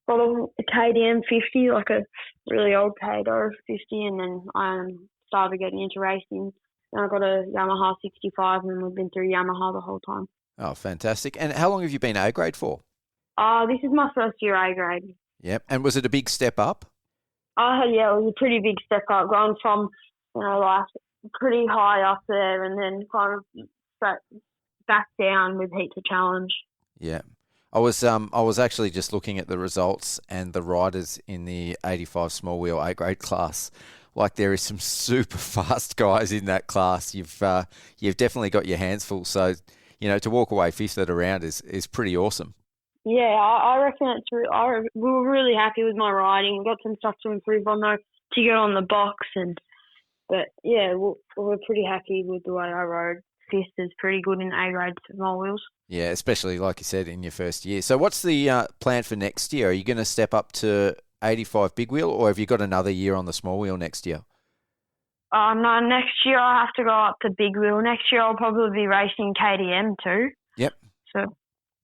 got a KDM 50, like a really old KDO 50, and then I started getting into racing. Then I got a Yamaha 65, and we've been through Yamaha the whole time. Oh, fantastic. And how long have you been A grade for? This is my first year A grade. Yep. And was it a big step up? Yeah, it was a pretty big step up, going from, like pretty high up there, and then kind of back down with heaps of challenge. Yeah. I was actually just looking at the results and the riders in the 85 small wheel A grade class. Like, there is some super fast guys in that class. You've definitely got your hands full. So, to walk away fifth at a round is pretty awesome. Yeah, I reckon we were really happy with my riding. We got some stuff to improve on though to get on the box, but yeah, we're pretty happy with the way I rode. Fifth is pretty good in A grade small wheels. Yeah, especially like you said in your first year. So what's the plan for next year? Are you going to step up to 85 big wheel, or have you got another year on the small wheel next year? No, next year I'll have to go up to big wheel. Next year I'll probably be racing KDM too. Yep. So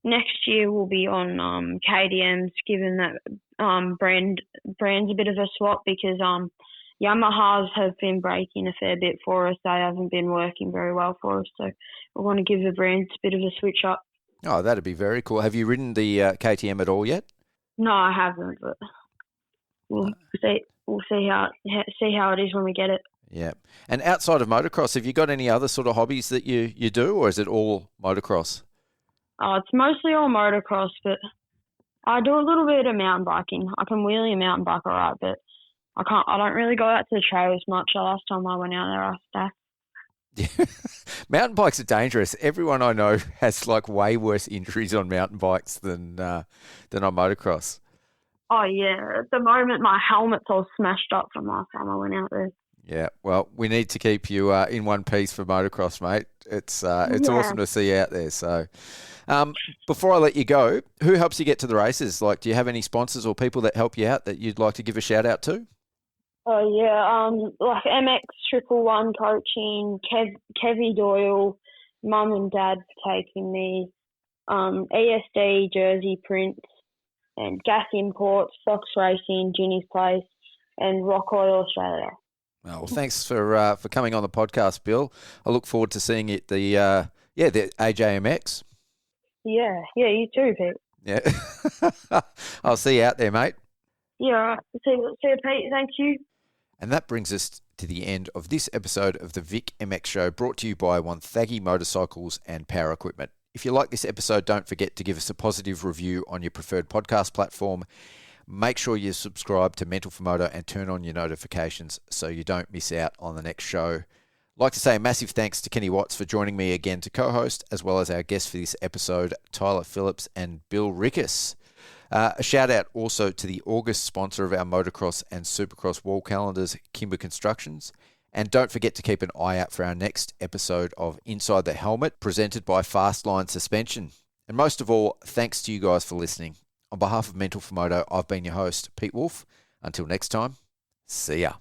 next year we'll be on KDMs, given that brand's a bit of a swap, because Yamahas have been breaking a fair bit for us. They haven't been working very well for us, so we want to give the brands a bit of a switch up. Oh, that'd be very cool. Have you ridden the KTM at all yet? No, I haven't, but we'll see. We'll see how it is when we get it. Yeah. And outside of motocross, have you got any other sort of hobbies that you do, or is it all motocross? Oh, it's mostly all motocross, but I do a little bit of mountain biking. I can wheelie a mountain bike all right, but I don't really go out to the trails much. The last time I went out there, I stacked. Yeah. Mountain bikes are dangerous. Everyone I know has like way worse injuries on mountain bikes than on motocross. Oh, yeah. At the moment, my helmet's all smashed up from last time I went out there. Yeah, well, we need to keep you in one piece for motocross, mate. It's awesome to see you out there. So before I let you go, who helps you get to the races? Like, do you have any sponsors or people that help you out that you'd like to give a shout out to? Oh, yeah. Like MX111 coaching, Kevy Doyle, Mum and Dad for taking me, ESD, Jersey Prince, and Gas Imports, Fox Racing, Ginny's Place, and Rock Oil Australia. Oh, well, thanks for coming on the podcast, Bill. I look forward to seeing you at the AJMX. Yeah, you too, Pete. Yeah. I'll see you out there, mate. Yeah, all right. See you, Pete. Thank you. And that brings us to the end of this episode of the Vic MX Show, brought to you by Wonthaggi Motorcycles and Power Equipment. If you like this episode, don't forget to give us a positive review on your preferred podcast platform. Make sure you subscribe to Mental for Moto and turn on your notifications so you don't miss out on the next show. I'd like to say a massive thanks to Kenny Watts for joining me again to co-host, as well as our guests for this episode, Tyler Phillips and Bill Rickhuss. A shout out also to the August sponsor of our motocross and supercross wall calendars, Kimber Constructions. And don't forget to keep an eye out for our next episode of Inside the Helmet, presented by Fastline Suspension. And most of all, thanks to you guys for listening. On behalf of Mental for Moto, I've been your host, Pete Wolf. Until next time, see ya.